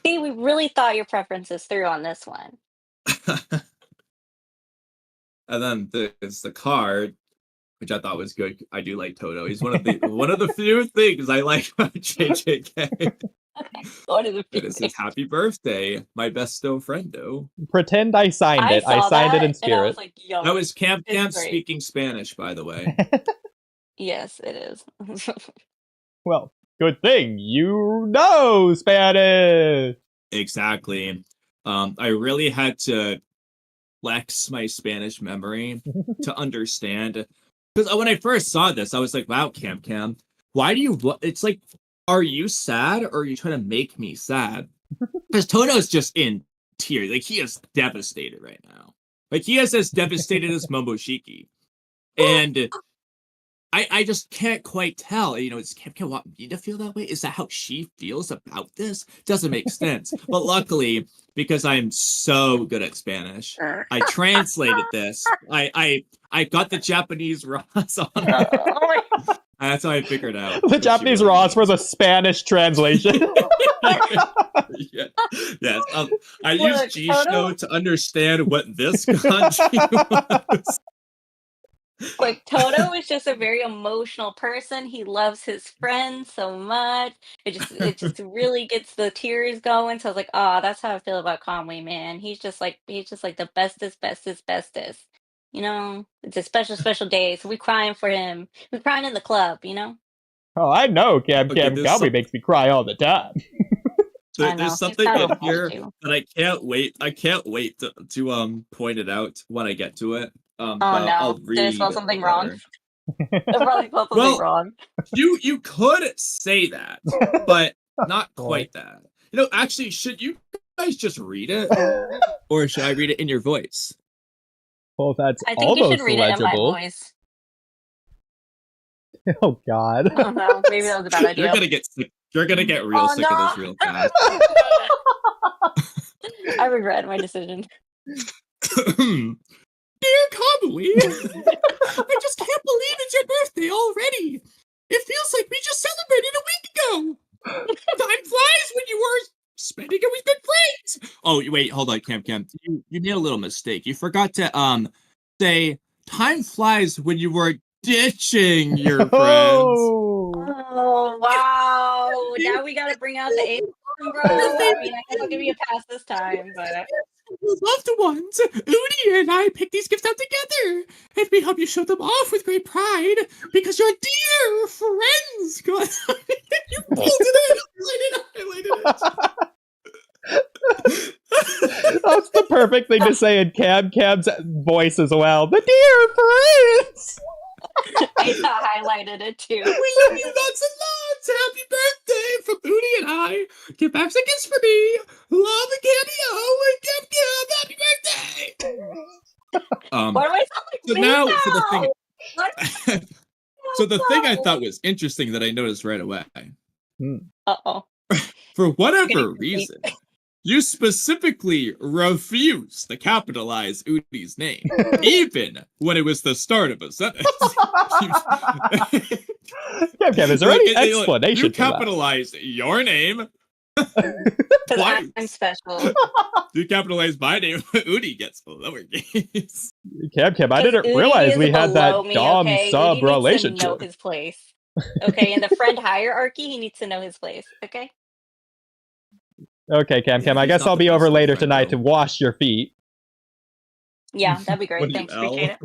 See, we really thought your preferences through on this one. And then there's the card, which I thought was good. I do like Toto. He's one of the few things I like about JJK. Okay, what is it is his happy birthday, my besto friendo. Pretend I signed it. I signed it in spirit. I was like, yo, that was Camp speaking Spanish, by the way. Yes, it is. Well, good thing you know Spanish. Exactly. I really had to flex my Spanish memory to understand. Because when I first saw this, I was like, wow, Cam, why do you... It's like, are you sad or are you trying to make me sad? Because Toto's just in tears. Like, he is devastated right now. Like, he is as devastated as Momoshiki. And I just can't quite tell. You know, it's Cam want me to feel that way? Is that how she feels about this? Doesn't make sense. But luckily, because I'm so good at Spanish, I translated this. I got the Japanese Ross on it. That's how I figured out. The Japanese Ross was a Spanish translation. Yeah. Yes. I used G-Show to understand what this kanji was. Like, Toto is just a very emotional person. He loves his friends so much. It just really gets the tears going. So I was like, oh, that's how I feel about Kamui, man. He's just like the bestest. You know, it's a special day, so we crying for him. We're crying in the club, you know. Oh, I know, Kamui makes me cry all the time. There's something in here that I can't wait. I can't wait to point it out when I get to it. Oh no! Did I spell something wrong? I probably spelled something wrong. You could say that, but not quite that. You know, actually, should you guys just read it, or should I read it in your voice? Well, that's I think you should read legible. it in my voice. Oh God! Oh no, maybe that was a bad idea. You're gonna get sick. You're gonna get real sick of this real fast. I regret my decision. Dear Kamui, I just can't believe it's your birthday already. It feels like we just celebrated a week ago. Time flies when you were spending it with good friends. Oh, wait, hold on, Cam. You made a little mistake. You forgot to say time flies when you were ditching your friends. Oh wow! Now we gotta bring out the A, bro. I mean, I guess I'll give you a pass this time, but. Loved ones, Oodie and I picked these gifts out together, and we hope you show them off with great pride because you're dear friends. God, you pulled it in. I That's the perfect thing to say in Cam's voice as well. The dear friends. I highlighted it too. We love you lots and lots. Happy birthday from Oodie and I. Get back some gifts for me. Love and candy. Oh, and happy birthday. What do I sound like So me now for the thing. What? So the thing I thought was interesting that I noticed right away. Uh-oh. For whatever reason, you specifically refused to capitalize Oodie's name, even when it was the start of a sentence. Kev, is there any explanation You for that? capitalized your name. Because I'm special. You capitalize my name. Oodie gets lowercase. Kev, I didn't Oodie realize is we had that below me, dom okay? sub Oodie needs to know relationship. his place. Okay, in the friend hierarchy, he needs to know his place. Okay. Okay, Cam, Yeah, I he's guess not I'll the be over best later friend, tonight though. to wash your feet. Yeah, that'd be great. What are you, Thanks, L? appreciate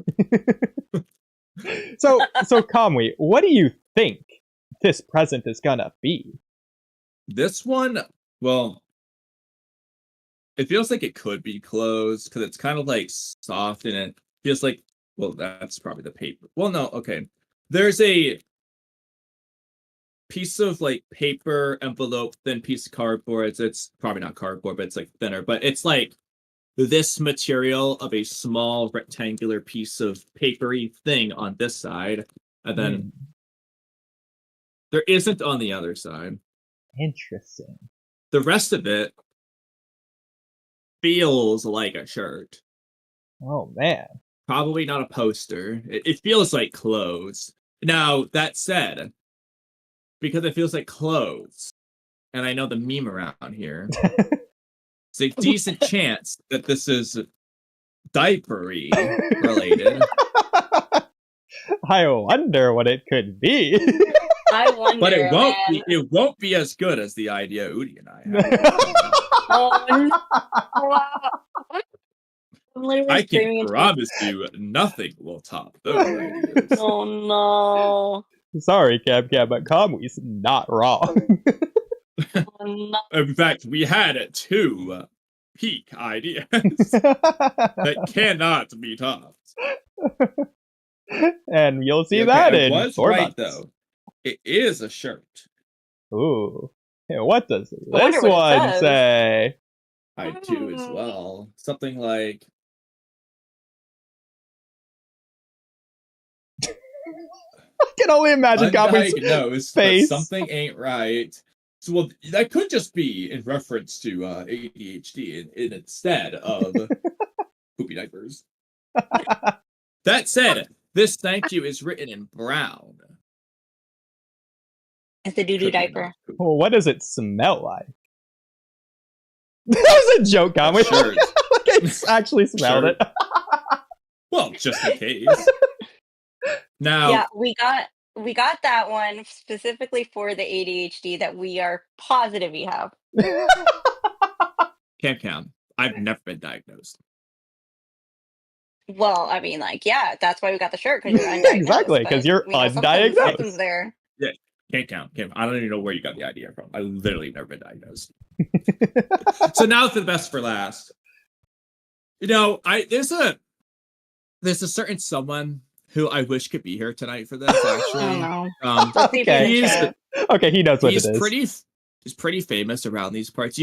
it. So Kamui, what do you think this present is gonna be? This one, well, it feels like it could be closed because it's kind of like soft and it feels like, well, that's probably the paper. Well, no, okay. There's a piece of like paper envelope, thin piece of cardboard. It's probably not cardboard, but it's like thinner, but it's like this material of a small rectangular piece of papery thing on this side, and then there isn't on the other side. Interesting. The rest of it feels like a shirt. Oh man. Probably not a poster. It feels like clothes. Now, that said, because it feels like clothes, and I know the meme around here, it's a decent chance that this is diapery related. I wonder what it could be. I wonder, But it won't man. be, it won't be as good as the idea Oodie and I had. Oh, no. I'm literally I screaming can into promise you nothing will top those ideas. Oh no. Sorry, Cam, but Kamui's not wrong. Oh, no. In fact, we had two peak ideas that cannot be topped. And you'll see Okay, that I in was 4 right months. though. It is a shirt. Ooh. Hey, what does I wonder this what it one says. say? I do as well. Something like I can only imagine Kamui's undiagnosed, face. but something ain't right. So, well, that could just be in reference to ADHD instead of poopy diapers. That said, this thank you is written in brown. It's a doo-doo Could be diaper. not poop. Well, what does it smell like? That was a joke, Kamui. Sure. I actually smelled Sure. it. Well, just in case. Now, Yeah, we got that one specifically for the ADHD that we are positive we have. Cam, I've never been diagnosed. Well, I mean, like, yeah, that's why we got the shirt because you're undiagnosed. Exactly, 'cause but you're we know undiagnosed. something's there. Cam, I don't even know where you got the idea from. I literally have never been diagnosed. So now for the best for last. You know, there's a certain someone who I wish could be here tonight for this. Actually, Oh no. Let's see if Okay. he's in chat. Okay, he knows what he's it is. he's pretty famous around these parts.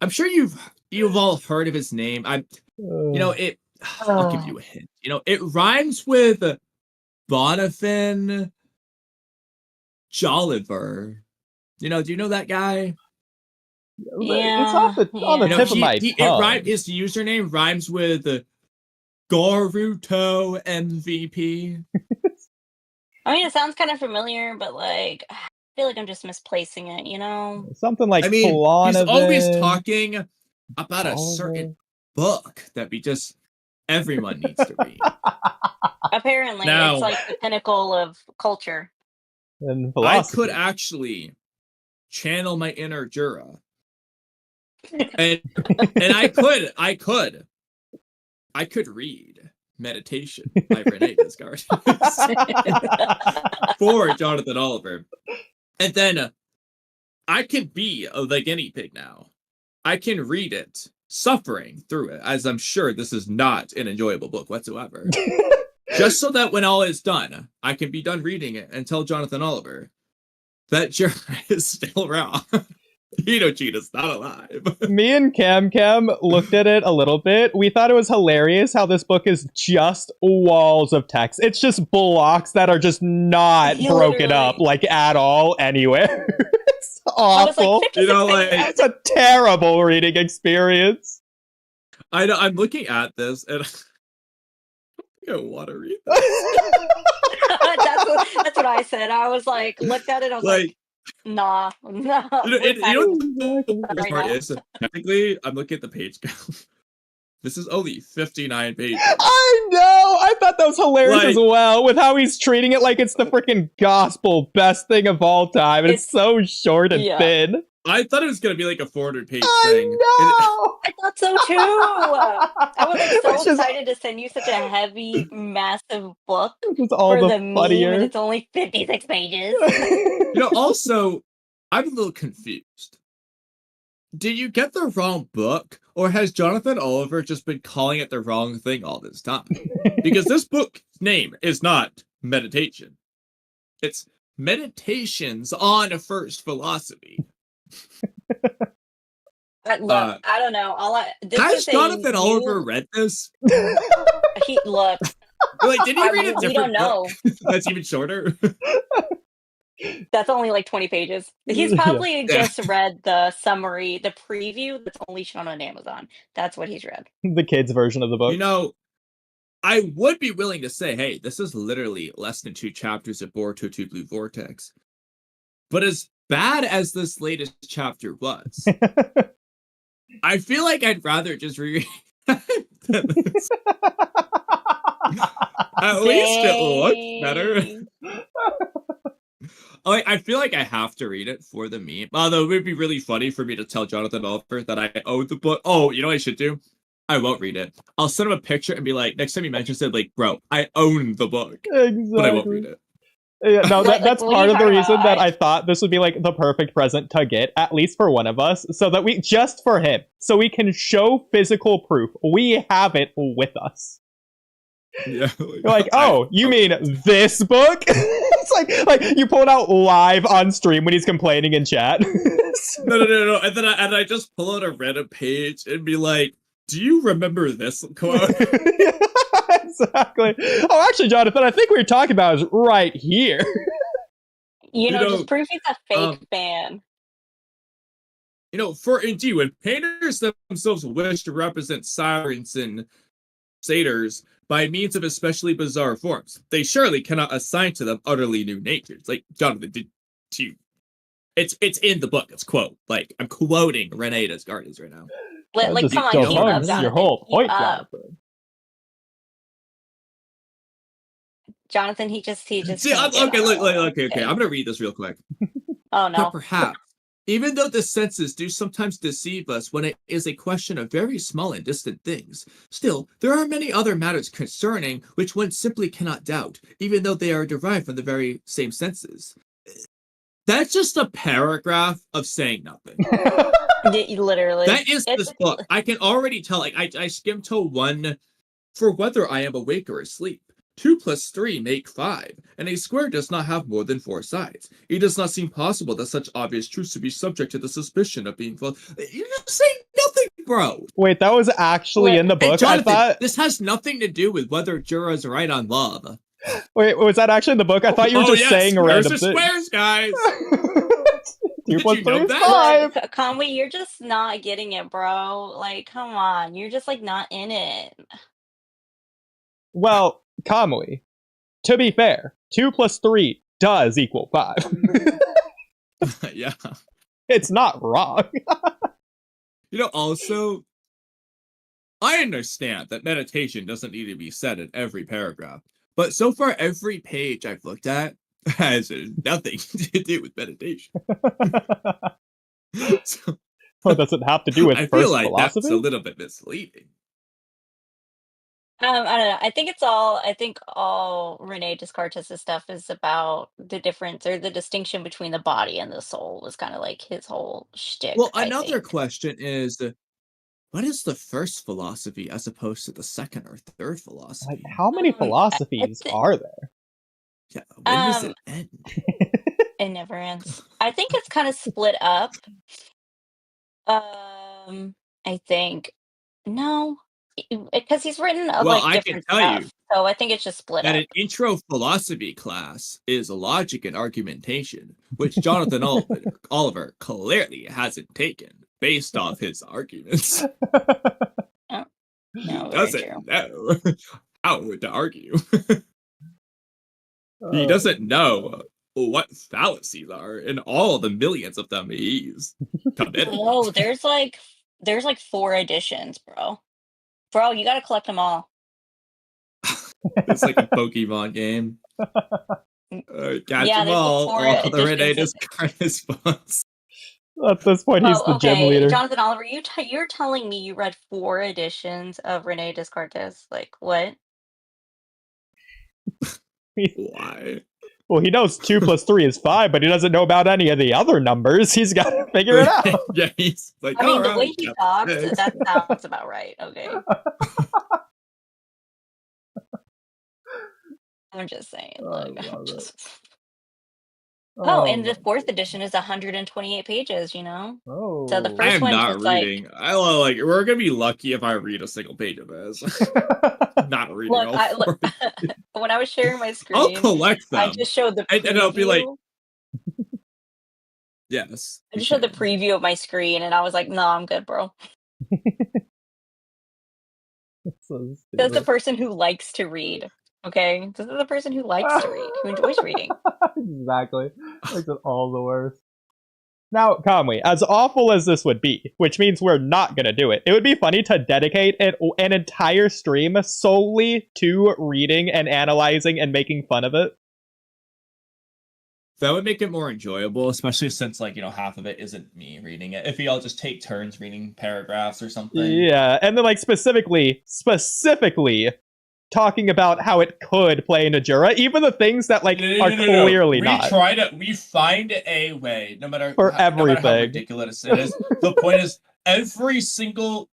I'm sure you've all heard of his name. I'll give you a hint. You know, it rhymes with Bonifin Jolliver. You know, do you know that guy? It's off the, on the yeah. tip of my tongue. His username rhymes with Boruto MVP. I mean, it sounds kind of familiar, but like, I feel like I'm just misplacing it, you know? Something like I mean, he's Klonavin. always talking about a Oliver. certain book that everyone needs to read. Apparently, Now- it's like the pinnacle of culture. And I philosophy. could actually channel my inner Jura. And I could read Meditation by Renee Descartes for Jonathan Oliver. And then I can be the guinea pig now. I can read it, suffering through it, as I'm sure this is not an enjoyable book whatsoever. Just so that when all is done, I can be done reading it and tell Jonathan Oliver that Jiraiya is still wrong. Inochita's not alive. Me and Cam looked at it a little bit. We thought it was hilarious how this book is just walls of text. It's just blocks that are just not broken up like at all anywhere. It's awful. It's a terrible reading experience. I know. I'm looking at this and I want to read this. That's what I said. I was like, looked at it. I was like, nah. The worst part is, technically, I'm looking at the page count. This is only 59 pages. I know! I thought that was hilarious as well, with how he's treating it like it's the freaking gospel best thing of all time, and it's so short and thin. I thought it was going to be like a 400-page thing. I thought so too! I was so excited to send you such a heavy, massive book for the meme, and it's only 56 pages. Also, I'm a little confused. Did you get the wrong book, or has Jonathan Oliver just been calling it the wrong thing all this time? Because this book's name is not Meditation. It's Meditations on First Philosophy. Look, I don't know. Has Jonathan Oliver read this? Look. Like, did he read a different We don't know. That's even shorter? That's only like 20 pages. He's probably just read the summary, the preview that's only shown on Amazon. That's what he's read. The kids' version of the book. I would be willing to say, hey, this is literally less than 2 chapters of Boruto 2 Blue Vortex. But as bad as this latest chapter was, I feel like I'd rather just reread this. At least it looks better. I feel like I have to read it for the meme. Although it would be really funny for me to tell Jonathan Oliver that I own the book. Oh, you know what I should do? I won't read it. I'll send him a picture and be like, next time he mentions it, like, bro, I own the book. Exactly. But I won't read it. Yeah, no, that's part of the reason that I thought this would be like the perfect present to get, at least for one of us, so that just for him, so we can show physical proof. We have it with us. Yeah. Like, you mean this book? It's like you pull it out live on stream when he's complaining in chat. No. And then I just pull out a Reddit page and be like, do you remember this quote? Exactly. Oh, actually, Jonathan, I think what you're talking about is right here. Just prove he's a fake fan. For indeed, when painters themselves wish to represent sirens and satyrs by means of especially bizarre forms, they surely cannot assign to them utterly new natures. Like, Jonathan, it's in the book. It's quote. Like, I'm quoting Renee Descartes right now. Like, come on, keep up, Jonathan. Your whole point, Jonathan. Jonathan, he just. See, okay. I'm gonna read this real quick. Oh no. But perhaps, even though the senses do sometimes deceive us when it is a question of very small and distant things, still there are many other matters concerning which one simply cannot doubt, even though they are derived from the very same senses. That's just a paragraph of saying nothing. Literally. That is this book. I can already tell. Like, I skimmed to 1 for whether I am awake or asleep. 2 plus 3 make 5, and a square does not have more than 4 sides. It does not seem possible that such obvious truths should be subject to the suspicion of being false. You're just saying nothing, bro. Wait, that was actually in the book? Jonathan, I thought this has nothing to do with whether Jura's right on love. Wait, was that actually in the book? I thought you were just saying random things. Squares, guys. 2 plus 3 is 5. Kamui, you're just not getting it, bro. Like, come on. You're just, like, not in it. Well, Kamui, to be fair, 2 plus 3 does equal 5. Yeah. It's not wrong. Also, I understand that meditation doesn't need to be said in every paragraph, but so far every page I've looked at has nothing to do with meditation. Well, does it have to do with I first feel like philosophy? That's a little bit misleading. I don't know. I think all Rene Descartes' stuff is about the difference or the distinction between the body and the soul is kind of like his whole shtick. Well, another question is, what is the first philosophy as opposed to the second or third philosophy? Like, how many philosophies are there? Yeah, when does it end? It never ends. I think it's kind of split up. I think no, because he's written Well, like I can different tell you stuff, so I think it's just split that up. an intro philosophy class is logic and argumentation, which Jonathan Oliver clearly hasn't taken based off his arguments. Oh, He no, very doesn't true. know how to argue. He Uh, doesn't know what fallacies are in all the millions of them he's committed. Oh, there's like 4 editions, bro. Bro, you gotta collect them all. It's like a Pokemon game. Catch Yeah, them there's like all. 4 All the Renee editions. discard response. at this point, he's Oh, the gym okay, leader. Jonathan Oliver, you're telling me you read 4 editions of Rene Descartes? Like what? Why? Well, he knows 2 plus 3 is 5, but he doesn't know about any of the other numbers. He's got to figure it out. Yeah, he's like, I mean, all the way right, he Captain talks, Six. that sounds about right. Okay, I'm just saying. I Look, I'm love it. just. Oh, and the my 4th edition is 128 pages. You know, Oh. so the I first am one's not just like. reading. Like we're gonna be lucky if I read a single page of this. Not reading Look, all four. when I was sharing my I'll screen, collect I them, just showed the and I'll be like, preview. yes. I you just showed the can. preview of my screen, and I was like, "No, I'm good, bro." So This is the stupid. person who likes to read. Okay, this is the person who likes to read, who enjoys reading. Exactly. Makes it all the worse. Now, Kamui, as awful as this would be, which means we're not going to do it, it would be funny to dedicate an entire stream solely to reading and analyzing and making fun of it. That would make it more enjoyable, especially since, like, half of it isn't me reading it. If we all just take turns reading paragraphs or something. Yeah, and then, like, specifically talking about how it could play in Najura, even the things that, like, are clearly not. We find a way, no matter For how everything. ridiculous it is. The point is, every single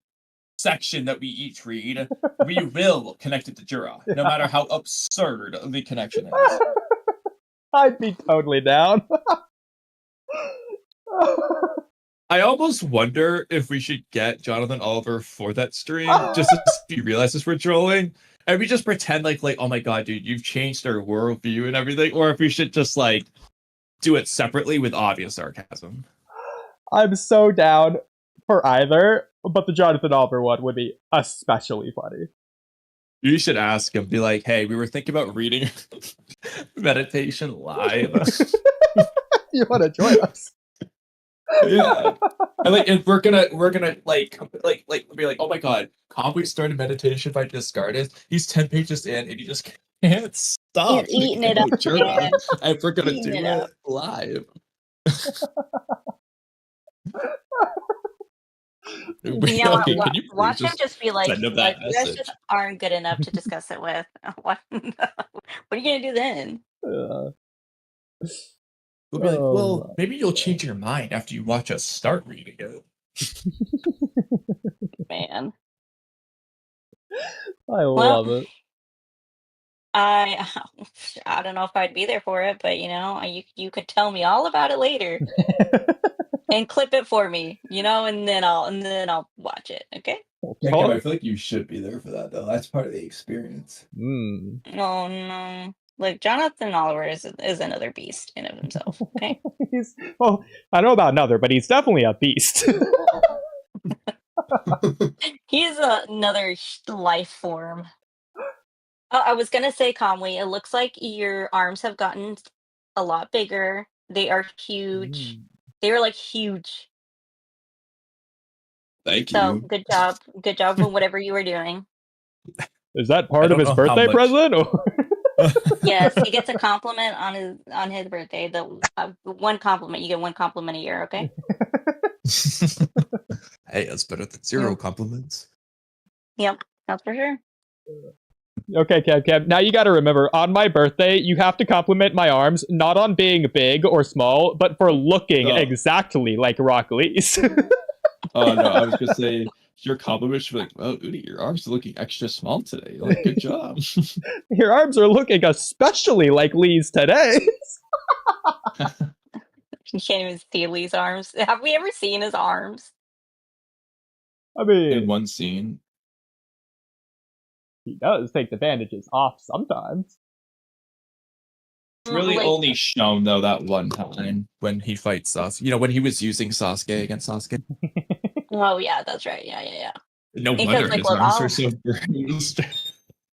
section that we each read, we will connect it to Jura, no matter how absurd the connection is. I'd be totally down. I almost wonder if we should get Jonathan Oliver for that stream, just to see if he realizes we're trolling, and we just pretend like, oh my god, dude, you've changed our worldview and everything, or if we should just, like, do it separately with obvious sarcasm. I'm so down for either, but the Jonathan Oliver one would be especially funny. You should ask him, be like, hey, we were thinking about reading meditation live. You want to join us? Yeah. And we're gonna like be like, oh my god, Kamui started meditation by discarded. He's 10 pages in and he just can't stop. He's eating it up, man. And we're gonna Eating do it it up. live. You know what? Okay, can you please Watch him just be like, send him that you guys message? just aren't good enough to discuss it with. What are you gonna do then? We'll be like, well, maybe you'll change your mind after you watch us start reading it. Man, I love it. I don't know if I'd be there for it, but you could tell me all about it later and clip it for me, and then I'll watch it. Okay. Yeah, I feel like you should be there for that, though. That's part of the experience. Mm. Oh no. Like, Jonathan Oliver is another beast in of himself. Okay. Well, I don't know about another, but he's definitely a beast. He's another life form. I was gonna say, Kamui, it looks like your arms have gotten a lot bigger. They are huge. They are like huge. Thank you. So good job. Good job with whatever you were doing. Is that part of his birthday present? Or? Yes, he gets a compliment on his birthday. The one compliment, you get one compliment a year. Okay. Hey, that's better than 0 compliments. Yep, that's for sure. Okay, Kev. Now you got to remember, on my birthday, you have to compliment my arms, not on being big or small, but for looking exactly like Rock Lee's. Oh no, I was gonna say your compliment should be like, "Well, Oodie, your arms are looking extra small today. Like, good job." Your arms are looking especially like Lee's today. You can't even see Lee's arms. Have we ever seen his arms? I In mean, one scene, he does take the bandages off sometimes. it's really Like, only shown though that one time when he fights Sasuke. You know, when he was using Sasuke against Sasuke. oh yeah, that's right. Yeah. No Because wonder like his with arms all, are so bruised.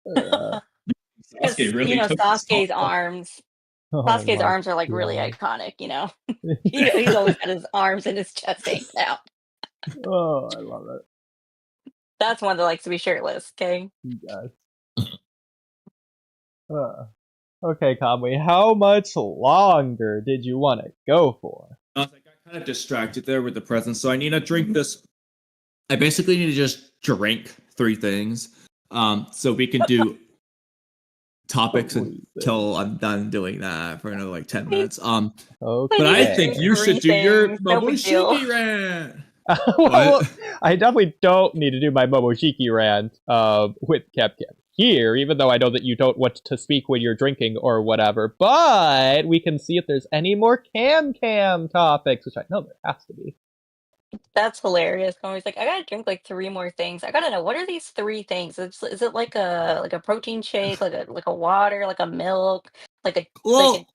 Yeah. because Sasuke really took this Sasuke's off. arms. Oh Sasuke's my arms are like really God. iconic. He's always got his arms and his chest hanging out. Oh, I love it. That's one that likes to be shirtless. Okay. Yes. Okay, Kamui, how much longer did you want to go for? I got kind of distracted there with the presents, so I need to drink this. I basically need to just drink 3 things, so we can do topics until I'm done doing that for another like 10 minutes. Okay. But I think you should do your No big deal. Momoshiki rant. Well, What? I definitely don't need to do my Momoshiki rant with Capcom here, even though I know that you don't want to speak when you're drinking or whatever. But we can see if there's any more Cam topics, which I know there has to be. That's hilarious. Always like, I gotta drink like 3 more things. I gotta know, what are these 3 things? Is it like a protein shake, like a water, like a milk, Well,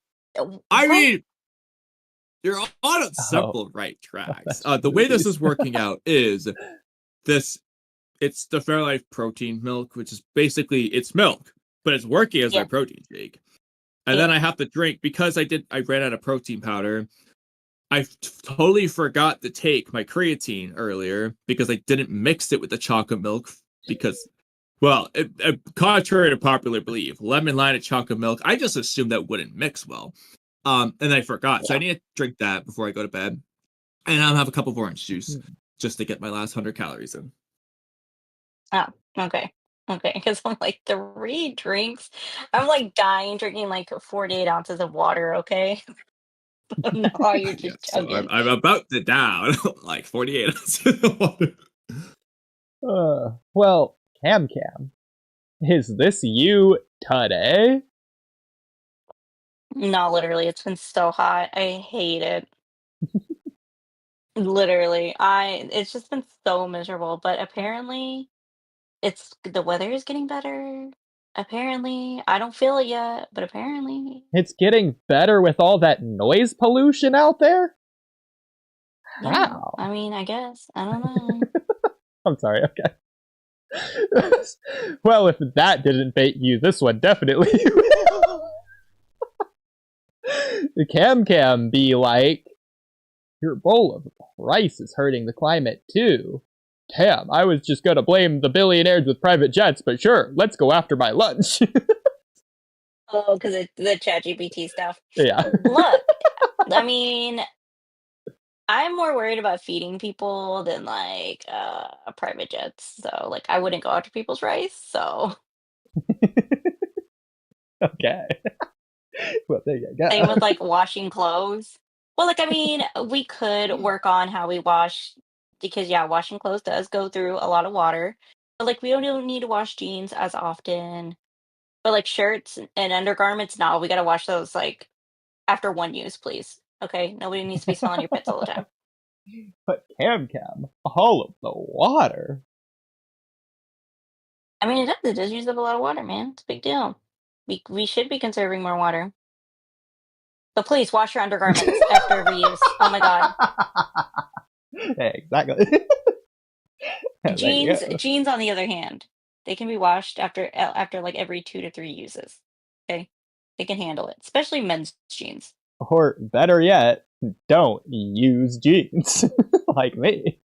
I what? mean, you're on several right tracks. The way this is working out is this. It's the Fairlife protein milk, which is basically it's milk, but it's working as my Yeah. protein shake. And then I have to drink because I ran out of protein powder. I totally forgot to take my creatine earlier because I didn't mix it with the chocolate milk because, well, contrary to popular belief, lemon lime and chocolate milk, I just assumed that wouldn't mix well. And I forgot, so I need to drink that before I go to bed, and I'll have a cup of orange juice just to get my last 100 calories in. Oh, okay. Because I'm like 3 drinks. I'm like dying drinking like 48 ounces of water. Okay. No, you're Yeah, just so chugging. I'm about to down like 48 ounces of water. Well, Cam, is this you today? No, literally, it's been so hot. I hate it. Literally, it's just been so miserable. But apparently, the weather is getting better. Apparently, I don't feel it yet, but apparently, It's getting better with all that noise pollution out there? yeah. How? I mean, I guess I don't know. I'm sorry, okay. Well, if that didn't bait you, this one definitely will. The Cam be like, your bowl of rice is hurting the climate too. Damn, I was just gonna blame the billionaires with private jets, but sure, let's go after my lunch. Oh, because the ChatGPT stuff. Yeah. Look, I mean, I'm more worried about feeding people than like private jets. So like, I wouldn't go after people's rice. So Okay. Well, there you go. same with like washing clothes. Well, like I mean, we could work on how we wash because yeah, washing clothes does go through a lot of water. But like we don't need to wash jeans as often. But like shirts and undergarments, no, we gotta wash those like after one use, please. Okay, nobody needs to be smelling your pits all the time. But Cam, all of the water. I mean, it does use up a lot of water, man. It's a big deal. We should be conserving more water. But please wash your undergarments after every use. Oh my god. Exactly. There you go. Jeans on the other hand, they can be washed after like every 2 to 3 uses. Okay? They can handle it, especially men's jeans. Or better yet, don't use jeans like me.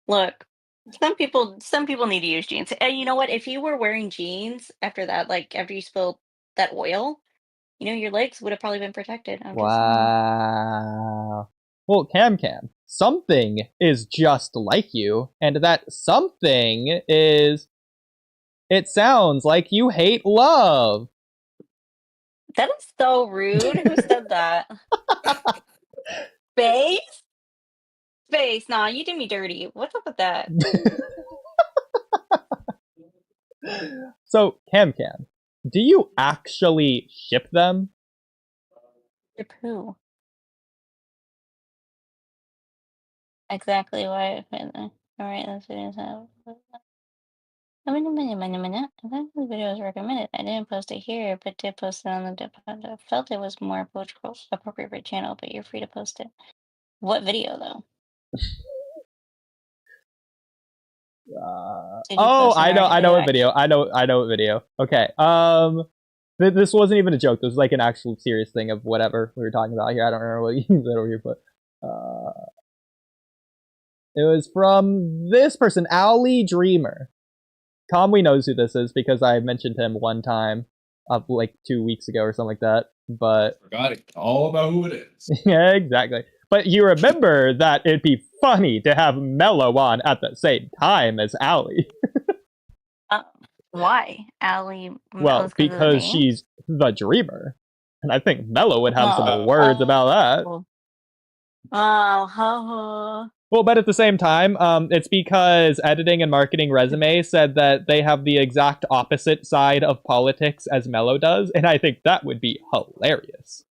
Look, some people need to use jeans. And you know what? If you were wearing jeans after that, like after you spilled that oil, your legs would have probably been protected. I'm just saying. Wow. Well, Cam, something is just like you, and that something is. It sounds like you hate love. That is so rude. Who said that? Space? face. Nah, you did me dirty. What's up with that? So, Cam, do you actually ship them? Ship who? Exactly why I put that. Alright, let's do this. A minute. I the video was recommended. I didn't post it here, but did post it on the dip. I felt it was more appropriate for your channel, but you're free to post it. What video though? Did you Oh, post I know what reaction? video. I know what video. Okay. This wasn't even a joke. This was like an actual serious thing of whatever we were talking about here. I don't remember what you said over here, but it was from this person, Owly Dreamer. Kamui knows who this is because I mentioned him one time, like 2 weeks ago or something like that. But Forgot it all about who it is. yeah, exactly. But you remember that it'd be funny to have Mello on at the same time as Owly. Why? Allie? Well, because she's the dreamer. And I think Mello would have some words about that. Well, but at the same time, it's because editing and marketing resume said that they have the exact opposite side of politics as Mello does, and I think that would be hilarious.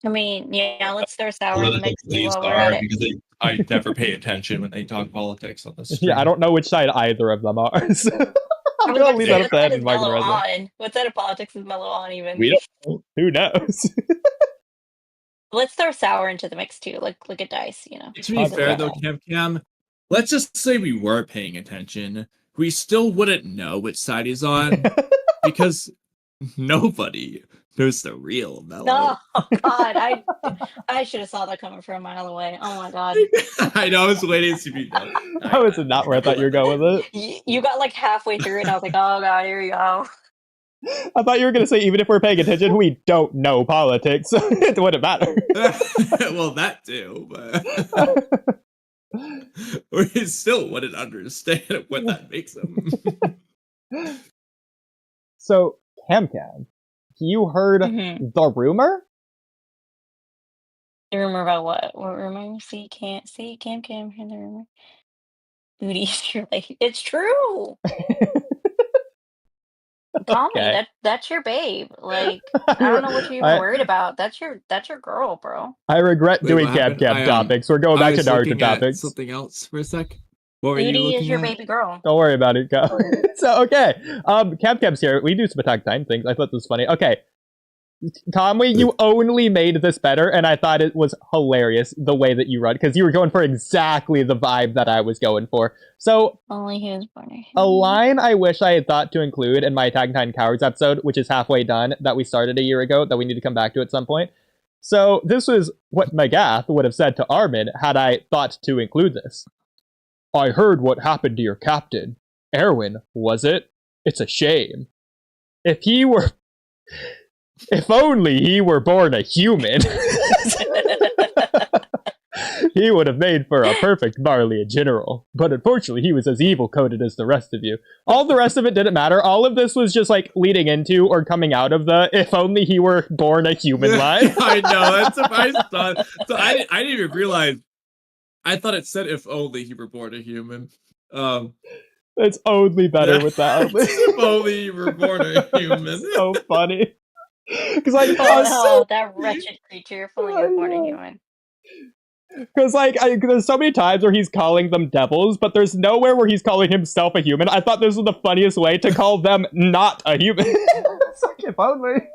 I mean, yeah, let's throw sour in the mix while we're at it. Because I never pay attention when they talk politics on this stream. Yeah, I don't know which side either of them are. So I'm gonna leave that up to that and marketing resume. What side of politics is Mello on even? We don't know. Who knows? Let's throw sour into the mix too. Look at dice, you know. To be fair though, Cam, let's just say we were paying attention. We still wouldn't know which side he's on because nobody knows the real Mello. Oh God, I should have saw that coming from a mile away. Oh my God. I know. I was waiting to be done. That was not where I thought you were going with it. You got like halfway through, and I was like, "Oh God, here we go." I thought you were going to say, even if we're paying attention, we don't know politics. It wouldn't matter. Well, that too, but we still wouldn't understand what that makes them. So, Cam, you heard the rumor? The rumor about what? What rumor? Cam, hear the rumor. Oodie, you're like, it's true. Kamui, that's your babe. Like, I don't know what you're even worried about. That's your girl, bro. I regret doing Cam topics. We're going back to Naruto topics. Something else for a sec. What were Oodie is your baby girl. Don't worry about it, go. So, okay. Cam's here. We do some Attack Time things. I thought this was funny. Okay. Kamui, you only made this better, and I thought it was hilarious the way that you run, because you were going for exactly the vibe that I was going for. So, only he was born. A line I wish I had thought to include in my Attack on Titan Cowards episode, which is halfway done, that we started a year ago, that we need to come back to at some point. So, this was what Magath would have said to Armin had I thought to include this. I heard what happened to your captain. Erwin, was it? It's a shame. If only he were born a human. He would have made for a perfect Marleyan general. But unfortunately, he was as evil-coded as the rest of you. All the rest of it didn't matter. All of this was just like leading into or coming out of the if only he were born a human line. I know, that's what I thought. So I didn't even realize. I thought it said if only he were born a human. It's only better with that. If only you were born a human. So funny. Because like, that wretched creature, if only you were born a human. Because like, there's so many times where he's calling them devils, but there's nowhere where he's calling himself a human. I thought this was the funniest way to call them not a human. It's like, if only.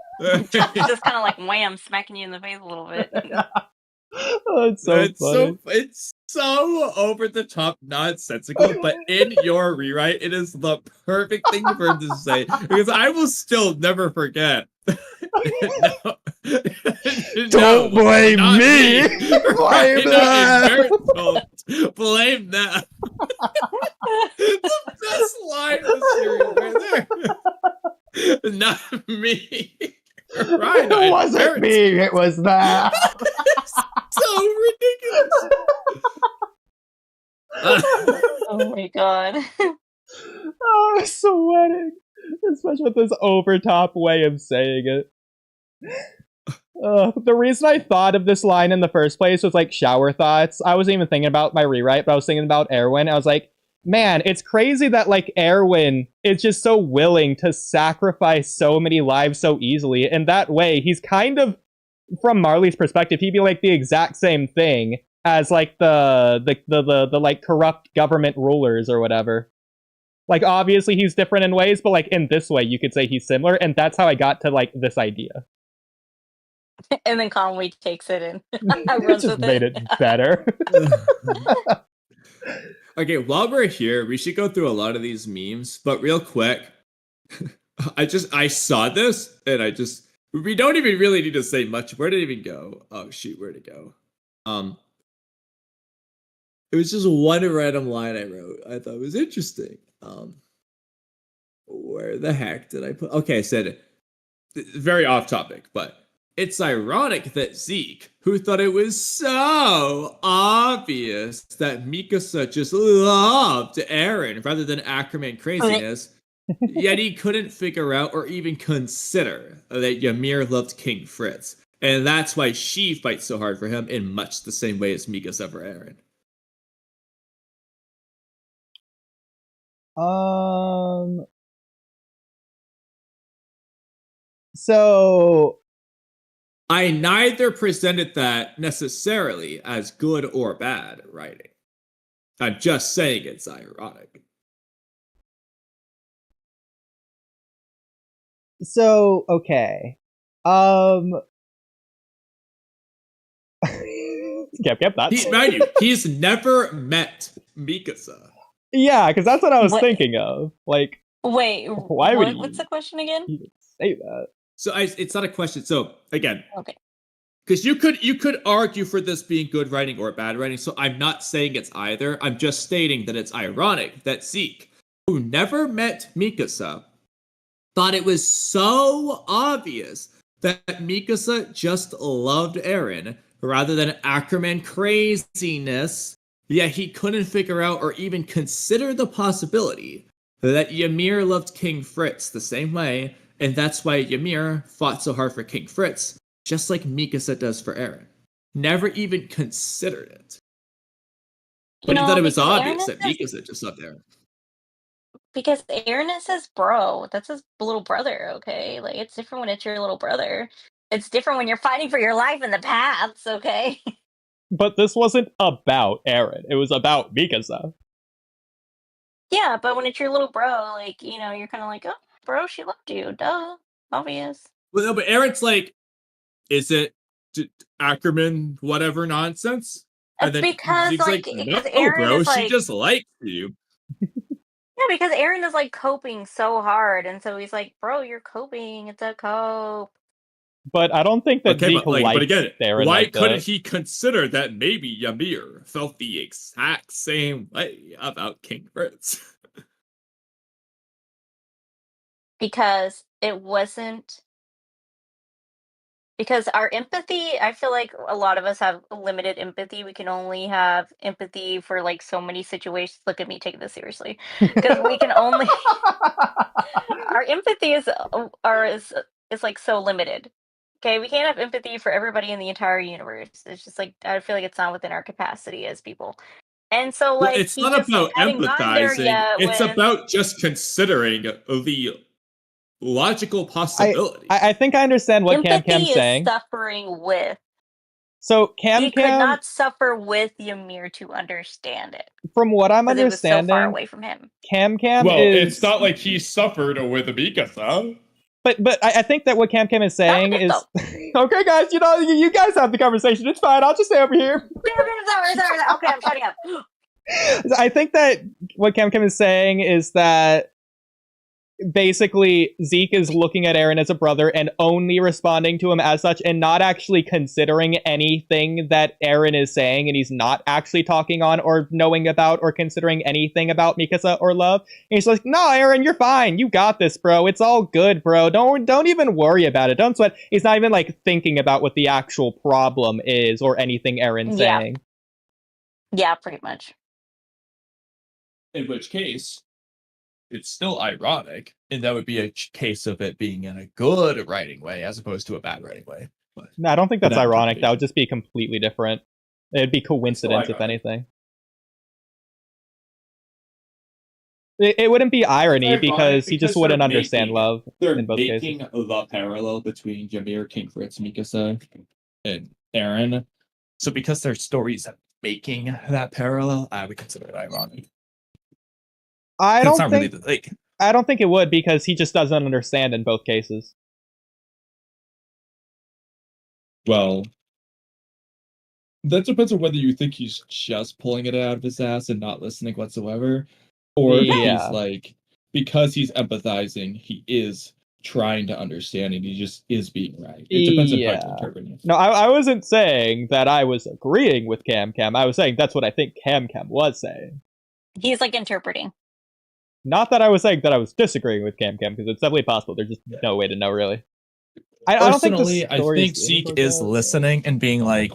Just kind of like wham, smacking you in the face a little bit. Oh, it's funny. It's so over the top, nonsensical, but in your rewrite, it is the perfect thing for him to say, because I will still never forget. Don't blame me. Blame that. Blame that. The best line of the series right there. Not me. Right, it wasn't me. It was that. So ridiculous. Oh my god. Oh, I'm sweating. Especially with this over-top way of saying it. The reason I thought of this line in the first place was like shower thoughts. I wasn't even thinking about my rewrite, but I was thinking about Erwin. I was like, man, it's crazy that like Erwin is just so willing to sacrifice so many lives so easily. In that way, he's kind of, from Marley's perspective, he'd be like the exact same thing as like the like corrupt government rulers or whatever. Like obviously he's different in ways, but like in this way you could say he's similar, and that's how I got to like this idea. And then Kamui takes it and It runs just with made it better. Okay, while we're here, we should go through a lot of these memes, but real quick, I saw this and we don't even really need to say much. Where did it even go? Oh shoot, where'd it go? It was just one random line I wrote. I thought it was interesting. Where the heck did I put? Okay, I said it. Very off topic, but it's ironic that Zeke, who thought it was so obvious that Mikasa just loved Eren rather than Ackerman craziness, yet he couldn't figure out or even consider that Ymir loved King Fritz. And that's why she fights so hard for him in much the same way as Mikasa for Eren. So I neither presented that necessarily as good or bad writing. I'm just saying it's ironic. So okay. Yep, that's Mind you, he's never met Mikasa. yeah, because that's what I was thinking of. Like, wait, why would what's the question again? you say that? So it's not a question. So again, Okay, because you could argue for this being good writing or bad writing. So I'm not saying it's either. I'm just stating that it's ironic that Zeke, who never met Mikasa, thought it was so obvious that Mikasa just loved Eren rather than Ackerman craziness, yet he couldn't figure out or even consider the possibility that Ymir loved King Fritz the same way, and that's why Ymir fought so hard for King Fritz, just like Mikasa does for Eren. Never even considered it. But he thought it was obvious that Mikasa just loved Eren. because Eren is his bro. That's his little brother, okay? Like, it's different when it's your little brother. It's different when you're fighting for your life in the paths, okay? But this wasn't about Eren. It was about Mikasa. Yeah, but when it's your little bro, like, you're kind of like, oh, bro, she loved you. Duh. Obvious. Well, no, but Eren's like, is it Ackerman whatever nonsense? It's because, Zeke's like, no, because Eren bro, is she like, just likes you. yeah, because Eren is like coping so hard, and so he's like, bro, you're coping. It's a cope. But I don't think that Okay, Zeke likes but again, Eren why like couldn't that. he consider that maybe Ymir felt the exact same way about King Fritz? Because it wasn't. Because our empathy, I feel like a lot of us have limited empathy. We can only have empathy for like so many situations. Look at me taking this seriously, because we can only our empathy is like so limited. Okay, we can't have empathy for everybody in the entire universe. It's just like I feel like it's not within our capacity as people. And so Well, like it's he not just about hadn't gotten there empathizing. yet It's when about just considering the logical possibility. I think I understand what Cam empathy Cam's is saying. suffering with. So He could Cam, not suffer with Ymir to understand it from what I'm because it was so far understanding, away from him. Cam Well, is. it's not like he suffered with Mikasa. But I think that what Cam is That saying was it, is though. okay, guys. You guys have the conversation. It's fine. I'll just stay over here. Sorry. Okay, I'm shutting up. I think that what Cam is saying is that basically Zeke is looking at Eren as a brother and only responding to him as such and not actually considering anything that Eren is saying, and he's not actually talking on or knowing about or considering anything about Mikasa or love. And he's like, no, Eren, you're fine. You got this, bro. It's all good, bro. Don't even worry about it. Don't sweat. He's not even like thinking about what the actual problem is or anything Eren's saying. Yeah, pretty much. In which case, it's still ironic, and that would be a case of it being in a good writing way as opposed to a bad writing way. No, I don't think that's That ironic. That would interpretation. just be completely different. It'd be coincidence, if ironic. anything. It wouldn't be irony ironic because he just because wouldn't they're understand making- love They're in both making cases. the parallel between Jameer, King Fritz, Mikasa, and Aaron. So because their stories are making that parallel, I would consider it ironic. I It's don't not think really like I don't think it would because he just doesn't understand in both cases. well. That depends on whether you think he's just pulling it out of his ass and not listening whatsoever, or if he's Yeah. like because he's empathizing, he is trying to understand and he just is being right. It depends on how Yeah. you interpret it. No, I wasn't saying that I was agreeing with Cam Cam. I was saying that's what I think Cam Cam was saying. He's like interpreting. Not that I was saying that I was disagreeing with Cam Cam, because it's definitely possible. There's just no way to know, really. I don't think the Personally, I think story's Zeke is listening and being like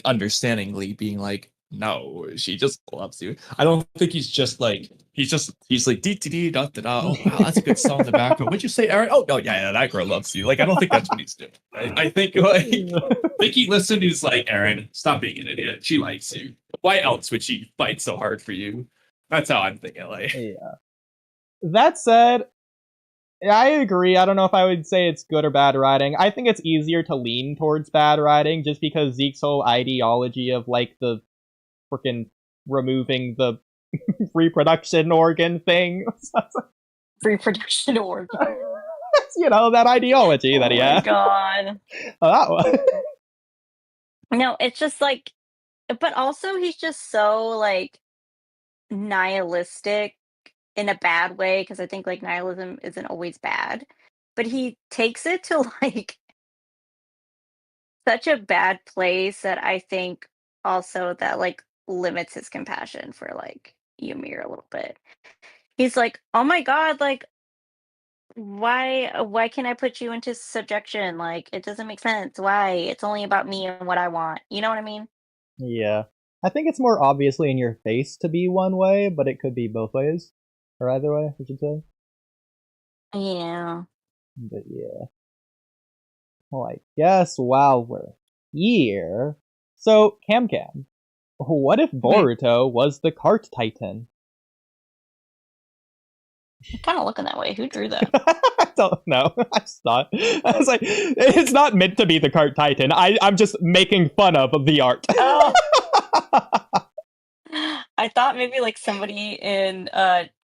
understandingly being like, no, she just loves you. I don't think he's just like he's like dee dee dee da da da. Oh wow, that's a good song in the background. What'd you say, Aaron? Oh yeah, that girl loves you. Like I don't think that's what he's doing. I think like he listened. He's like, Aaron, stop being an idiot. She likes you. Why else would she fight so hard for you? That's how I'm thinking. Like, Yeah. That said, I agree. I don't know if I would say it's good or bad writing. I think it's easier to lean towards bad writing just because Zeke's whole ideology of like the freaking removing the reproduction organ thing. Reproduction organ. You know, that ideology that he Oh my had. god. That one. No, it's just like, but also he's just so like nihilistic in a bad way because I think like nihilism isn't always bad, but he takes it to like such a bad place that I think also that like limits his compassion for like Ymir a little bit. He's like, "Oh my god, like why can't I put you into subjection? Like it doesn't make sense. Why? It's only about me and what I want." You know what I mean? Yeah. I think it's more obviously in your face to be one way, but it could be both ways. Or either way, I should say. Yeah. But yeah. Well, I guess while we're here. So, Cam Cam, what if Boruto was the cart titan? Kind of looking that way. Who drew that? I don't know. I just thought. I was like, it's not meant to be the cart titan. I'm just making fun of the art. Oh. I thought maybe like somebody in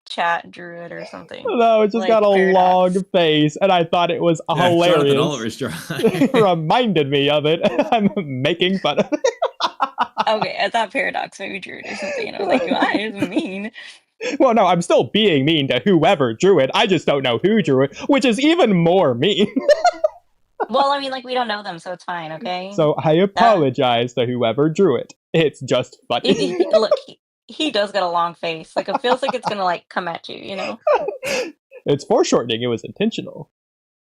chat drew it or something. No, it just Like got a Paradox. long face, and I thought it was hilarious. Jonathan Oliver's drawing. Reminded me of it. I'm making fun of it. Okay, I thought Paradox maybe drew it or something, and I was like, "Why is mean?" Well, no, I'm still being mean to whoever drew it. I just don't know who drew it, which is even more mean. Well, I mean, like we don't know them, so it's fine. Okay. So I apologize to whoever drew it. It's just funny. Look, he does got a long face. Like it feels like it's gonna like come at you. You know. It's foreshortening. It was intentional.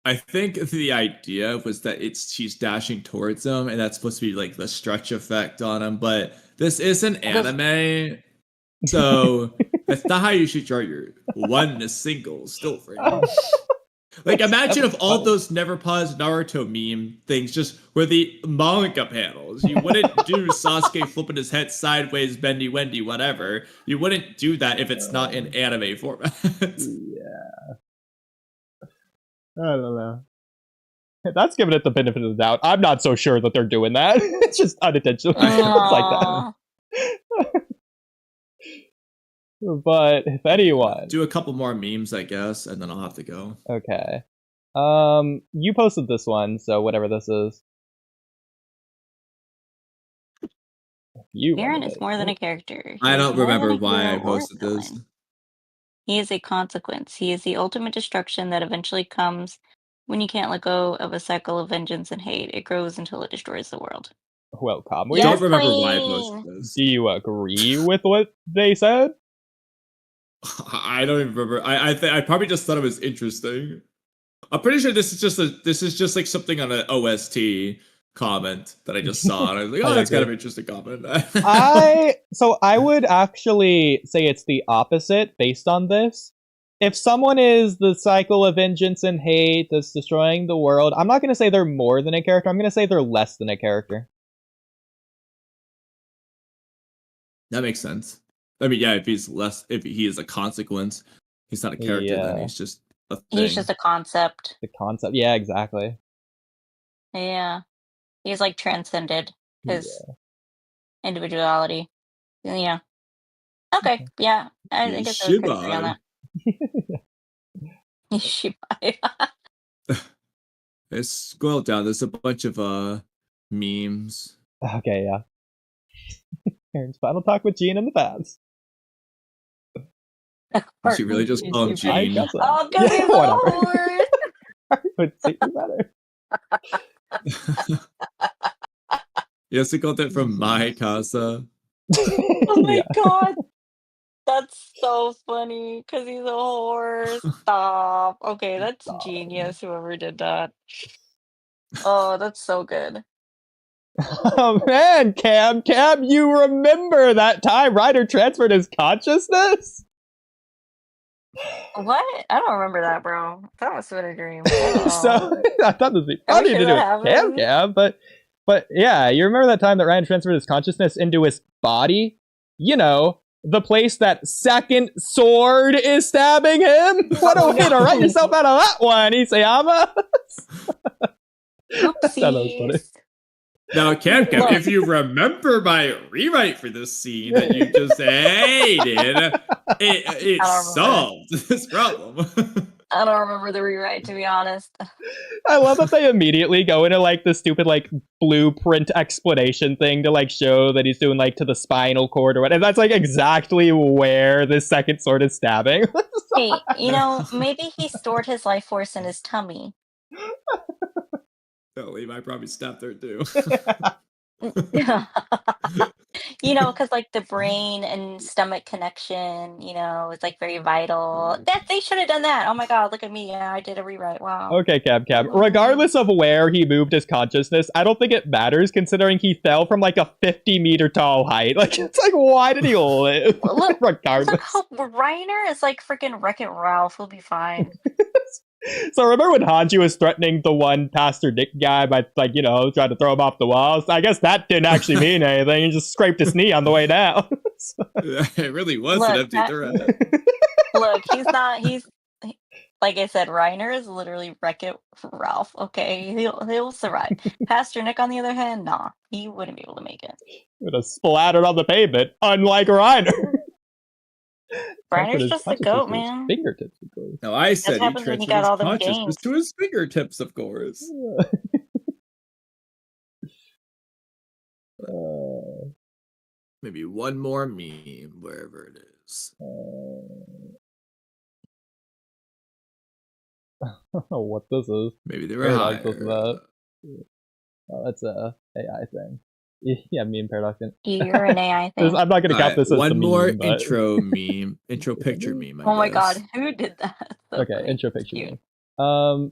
I think the idea was that she's dashing towards him, and that's supposed to be like the stretch effect on him. But this is an anime, so that's not how you should draw your one single still frame. Like, imagine if all those never paused Naruto meme things just were the manga panels. You wouldn't do Sasuke flipping his head sideways, bendy wendy, whatever. You wouldn't do that if it's not in anime format. Yeah. I don't know. That's giving it the benefit of the doubt. I'm not so sure that they're doing that. It's just unintentional. It's like that. But if anyone, Do a couple more memes, I guess, and then I'll have to go. okay. You posted this one, so whatever this is. Aaron is more than a character. I He don't is more remember than a why I hero or posted this. villain. He is a consequence. He is the ultimate destruction that eventually comes when you can't let go of a cycle of vengeance and hate. It grows until it destroys the world. Well, Kamui, I Yes, don't remember why I queen! posted this. do you agree with what they said? I don't even remember. I probably just thought it was interesting. I'm pretty sure this is just like something on an OST comment that I just saw, and I was like, oh, that's kind of interesting comment. I would actually say it's the opposite based on this. if someone is the cycle of vengeance and hate that's destroying the world, I'm not going to say they're more than a character. I'm going to say they're less than a character. That makes sense. I mean, yeah, if he is a consequence, he's not a character, then he's just a thing. He's just a concept. The concept. Yeah, exactly. Yeah. He's like transcended his individuality. Yeah. Okay. Yeah. I guess I could agree on that. Shibai. Let's scroll down. There's a bunch of memes. Okay, yeah. Aaron's final talk with Gene in the past. Did she really just call him Gene? Oh, because he's a horse. Would suit you better. Yes, we got that from My Casa. Oh my god. That's so funny because he's a horse. Stop. Okay, that's genius, whoever did that. Oh, that's so good. Oh man, Cam, you remember that time Ryder transferred his consciousness? What? I don't remember that, bro. That must have been a dream. So I thought this would be funny to do with Cam, but yeah, you remember that time that Ryan transferred his consciousness into his body? You know, the place that second sword is stabbing him? What a way to write yourself out of that one, Isayama! Oopsies. That was funny. Now, Cam, if you remember my rewrite for this scene that you just hated, it solved this problem. I don't remember the rewrite, to be honest. I love that they immediately go into like the stupid like blueprint explanation thing to like show that he's doing like to the spinal cord or whatever. And that's like exactly where this second sword is stabbing. Hey, you know, maybe he stored his life force in his tummy. Oh, he might probably stop there too. You know, because like the brain and stomach connection, you know, it's like very vital. That they should have done that. Oh my god, look at me. Yeah, I did a rewrite. Wow. Okay, Cam. Regardless of where he moved his consciousness, I don't think it matters considering he fell from like a 50-meter tall height. Like, it's like, why did he live? Look, regardless. Look, Reiner is like freaking Wreck-It Ralph. He'll be fine. So remember when Hanji was threatening the one Pastor Dick guy by, like, you know, trying to throw him off the walls? I guess that didn't actually mean anything. He just scraped his knee on the way down. It really was an empty threat. Look, he's like I said, Reiner is literally Wreck-It Ralph, okay? He'll survive. Pastor Nick, on the other hand, nah, he wouldn't be able to make it. Would have splattered on the pavement, unlike Reiner. Reiner's just the goat, man. Fingertips, of course. No, I said he transferred his consciousness to his fingertips, of course. Maybe one more meme, wherever it is. I don't know what this is. Maybe they were higher. Oh, that's a AI thing. Yeah, meme paradox. You're an AI thing. I'm not going to count this as one more meme, but... intro picture meme. Oh my god, who did that? So okay, funny. intro picture Cute. meme.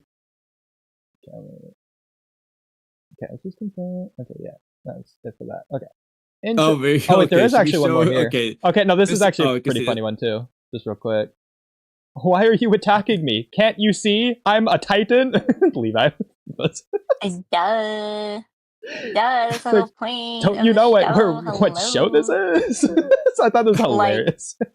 Okay, let's just confirm. Okay, yeah, that's it for that. Okay. Wait, there is actually one more here. Okay, no, this is actually a pretty funny one too. Just real quick. Why are you attacking me? Can't you see I'm a titan? Levi. Duh. That's the whole point. Don't you know what show this is? So I thought this was hilarious. Like,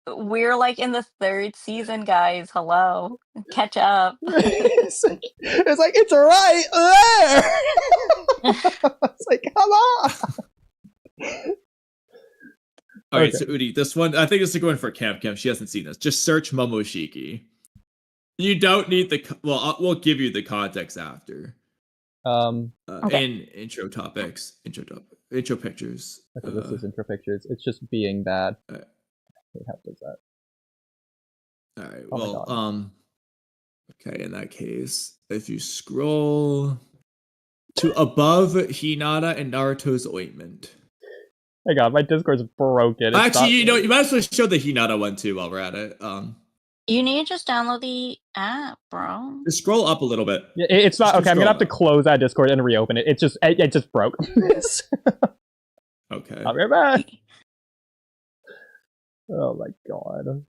we're like in the 3rd season, guys. Hello. Catch up. It's like it's right there. It's like, come on. Alright, so Oodie, this one, I think this is going for Cam. She hasn't seen this. Just search Momoshiki. You don't need we'll give you the context after. Okay. And intro pictures. Okay, this is intro pictures. It's just being bad. Wait, how does that? Alright, well, okay, in that case, if you scroll to above Hinata and Naruto's ointment. My god, my Discord's broken. Actually, you might as well show the Hinata one too while we're at it. You need to just download the app, bro. Just scroll up a little bit. Yeah, it's not okay. I'm gonna have to close that Discord and reopen it. It just broke. Okay. I'll be right back. Oh my god.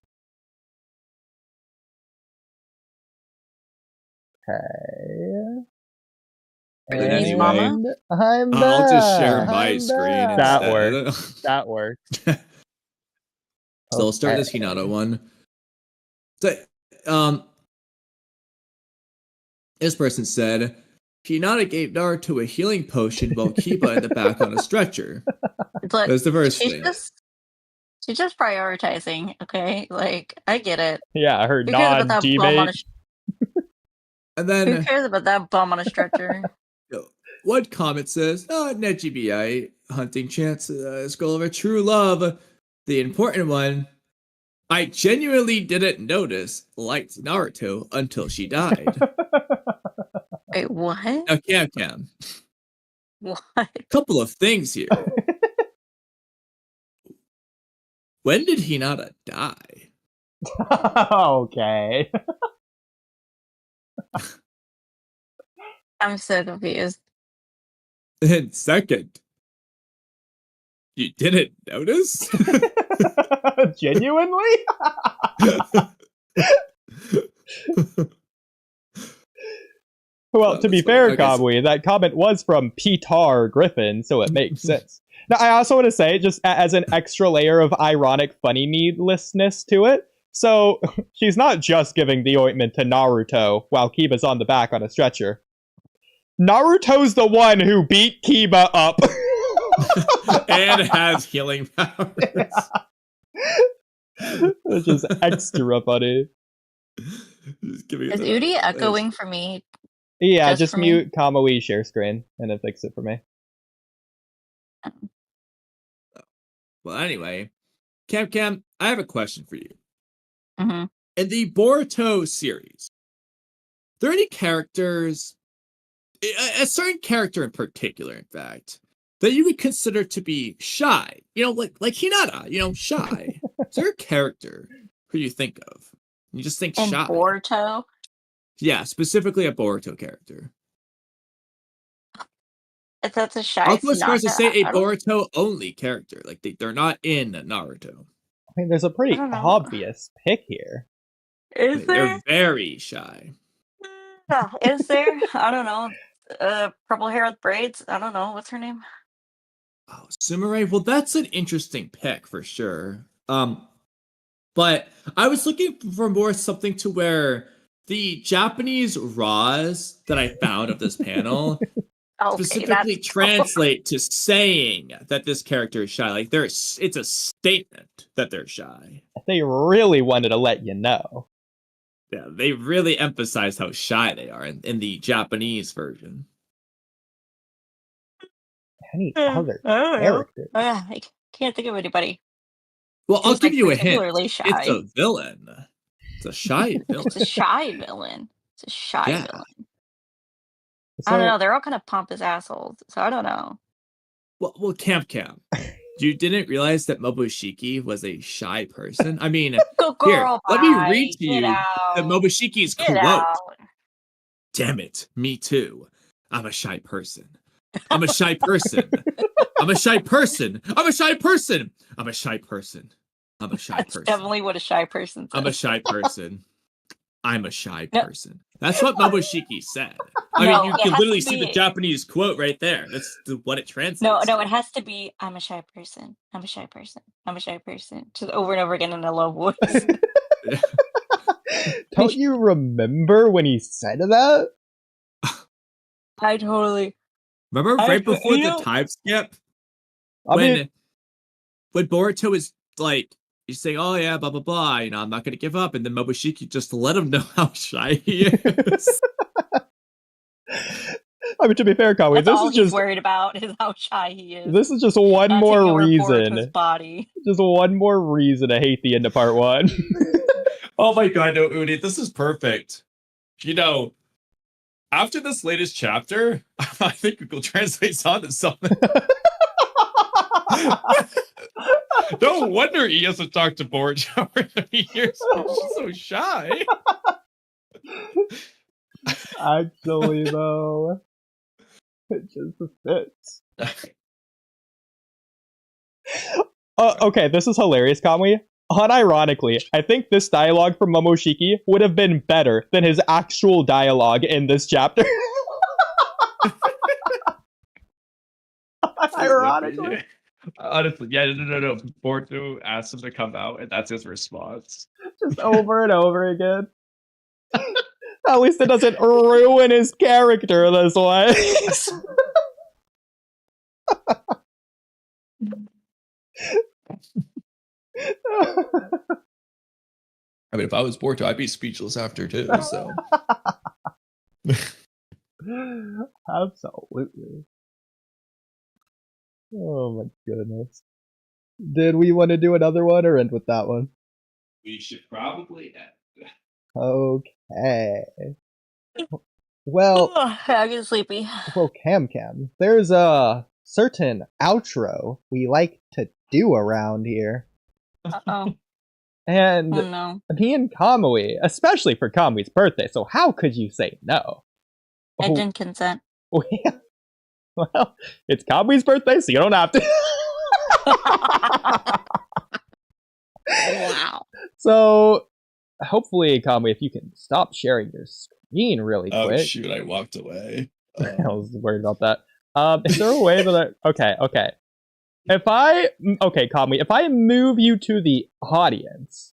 Oodie's And mama? I'm back. I'll just share my I'm screen back. instead. That works. That works. So we'll start this Hinata one. So, this person said, Hinata gave Naruto a healing potion while Kiba in the back on a stretcher. Look, That's the first she's thing. she's just prioritizing, okay? Like, I get it. Yeah, her Who cares about that bum on a non-teammate. And then Who cares about that bum on a stretcher? one comment says, NetGBI hunting chance skull of a true love. The important one, I genuinely didn't notice liked Naruto until she died. Wait, what? Now, Cam. What? Couple of things here. When did Hinata die? Okay. I'm so confused. And second, you didn't notice? Genuinely? Well, to be fair, Kamui, that comment was from Petar Griffin, so it makes sense. Now, I also want to say, just as an extra layer of ironic funny needlessness to it, so she's not just giving the ointment to Naruto while Kiba's on the back on a stretcher. Naruto's the one who beat Kiba up. And has healing powers. Which is extra funny. Is Oodie echoing for me? Yeah, just mute Kamui share screen and it fix it for me. Well, anyway, Cam, I have a question for you. Mm-hmm. In the Boruto series, are there any characters, a certain character in particular, in fact, that you would consider to be shy? You know, like Hinata, shy. Is there a character who you think of? You just think in shy. Boruto? Yeah, specifically a Boruto character. If that's a shy, I'll go as far as to say a Boruto only character. Like they're not in Naruto. I mean, there's a pretty obvious pick here. Is there? They're very shy. Is there? I don't know. Purple hair with braids. I don't know. What's her name? Oh, Sumire. Well, that's an interesting pick for sure. But I was looking for more something to where the Japanese raws that I found of this panel specifically translate to saying that this character is shy. Like it's a statement that they're shy. They really wanted to let you know. Yeah, they really emphasized how shy they are in the Japanese version. Any other character? I can't think of anybody. Well, I'll give you a hint. Shy. It's a villain. It's a shy villain. It's a shy villain. It's a shy villain. So, I don't know. They're all kind of pompous assholes, so I don't know. Well, Cam. You didn't realize that Momoshiki was a shy person? I mean, here, let me read to you the Moboshiki's quote. Damn it, me too. I'm a shy person. I'm a shy person. I'm a shy person. I'm a shy person. I'm a shy person. I'm a shy person. That's definitely what a shy person says. I'm a shy person. I'm a shy person. That's what Momoshiki said. I mean, you can literally see the Japanese quote right there. That's what it translates. No, it has to be, I'm a shy person. I'm a shy person. I'm a shy person. Just over and over again in a low voice. Don't you remember when he said that? I totally. Remember right before the time skip? When Boruto is like, he's saying, oh yeah, blah, blah, blah, I'm not going to give up. And then Momoshiki just let him know how shy he is. I mean, to be fair, Kamui, this is just worried about is how shy he is. This is just one more reason. Just one more reason to hate the end of part 1. Oh my god, no, Oodie, this is perfect. After this latest chapter, I think Google Translate's onto something. No wonder he hasn't talked to Boruto for 3 years. He's so shy. Actually, though, it just fits. Okay, this is hilarious, Kamui. unironically, I think this dialogue from Momoshiki would have been better than his actual dialogue in this chapter. Ironically. Honestly, yeah, no. Boruto asks him to come out, and that's his response. Just over and over again. At least it doesn't ruin his character this way. I mean, if I was Boruto, I'd be speechless after too. So, absolutely. Oh my goodness. Did we want to do another one or end with that one? we should probably end. Okay. Well, I'm getting sleepy. well, Cam, there's a certain outro we like to do around here. Uh-oh. And Oh no. me and Kamui, especially for Kamui's birthday, so how could you say no? I didn't consent. Well, it's Kamui's birthday, so you don't have to. Wow. So, hopefully, Kamui, if you can stop sharing your screen really quick. Oh shoot! I walked away. I was worried about that. Is there a way that okay. Okay, Kamui, if I move you to the audience,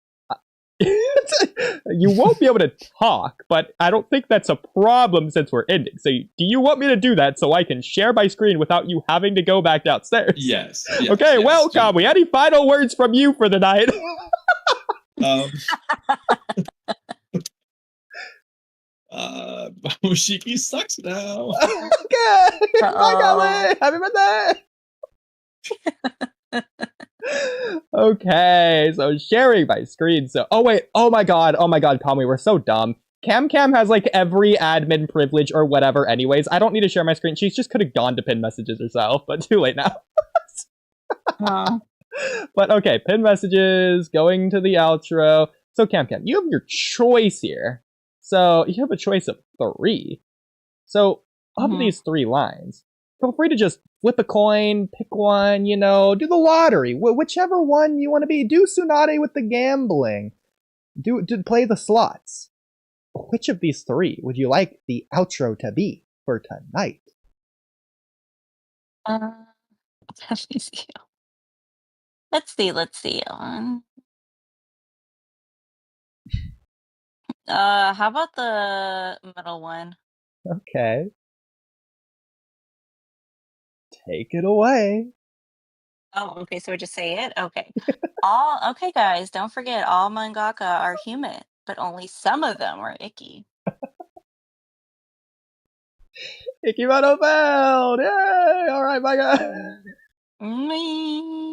you won't be able to talk, but I don't think that's a problem since we're ending. So do you want me to do that so I can share my screen without you having to go back downstairs? Yes. Okay, yes, well, Kamui, any final words from you for the night? Momoshiki sucks now. Okay, bye, Kamui. Happy birthday. Okay, so sharing my screen. So, oh my god, Kamui, we're so dumb. Cam has like every admin privilege or whatever. Anyways, I don't need to share my screen. She just could have gone to pin messages herself, but too late now. But okay, pin messages, going to the outro. So Cam, you have your choice here. So you have a choice of 3. So of these 3 lines, feel free to just flip a coin, pick one, do the lottery, whichever one you want to be. Do Tsunade with the gambling. Do play the slots. Which of these 3 would you like the outro to be for tonight? Let me see. Let's see. How about the middle one? Okay. Take it away. Oh, okay, so we just say it? Okay. Okay, guys, don't forget, all mangaka are human, but only some of them are icky. Ikimono failed! Yay! Alright, bye guys! Me.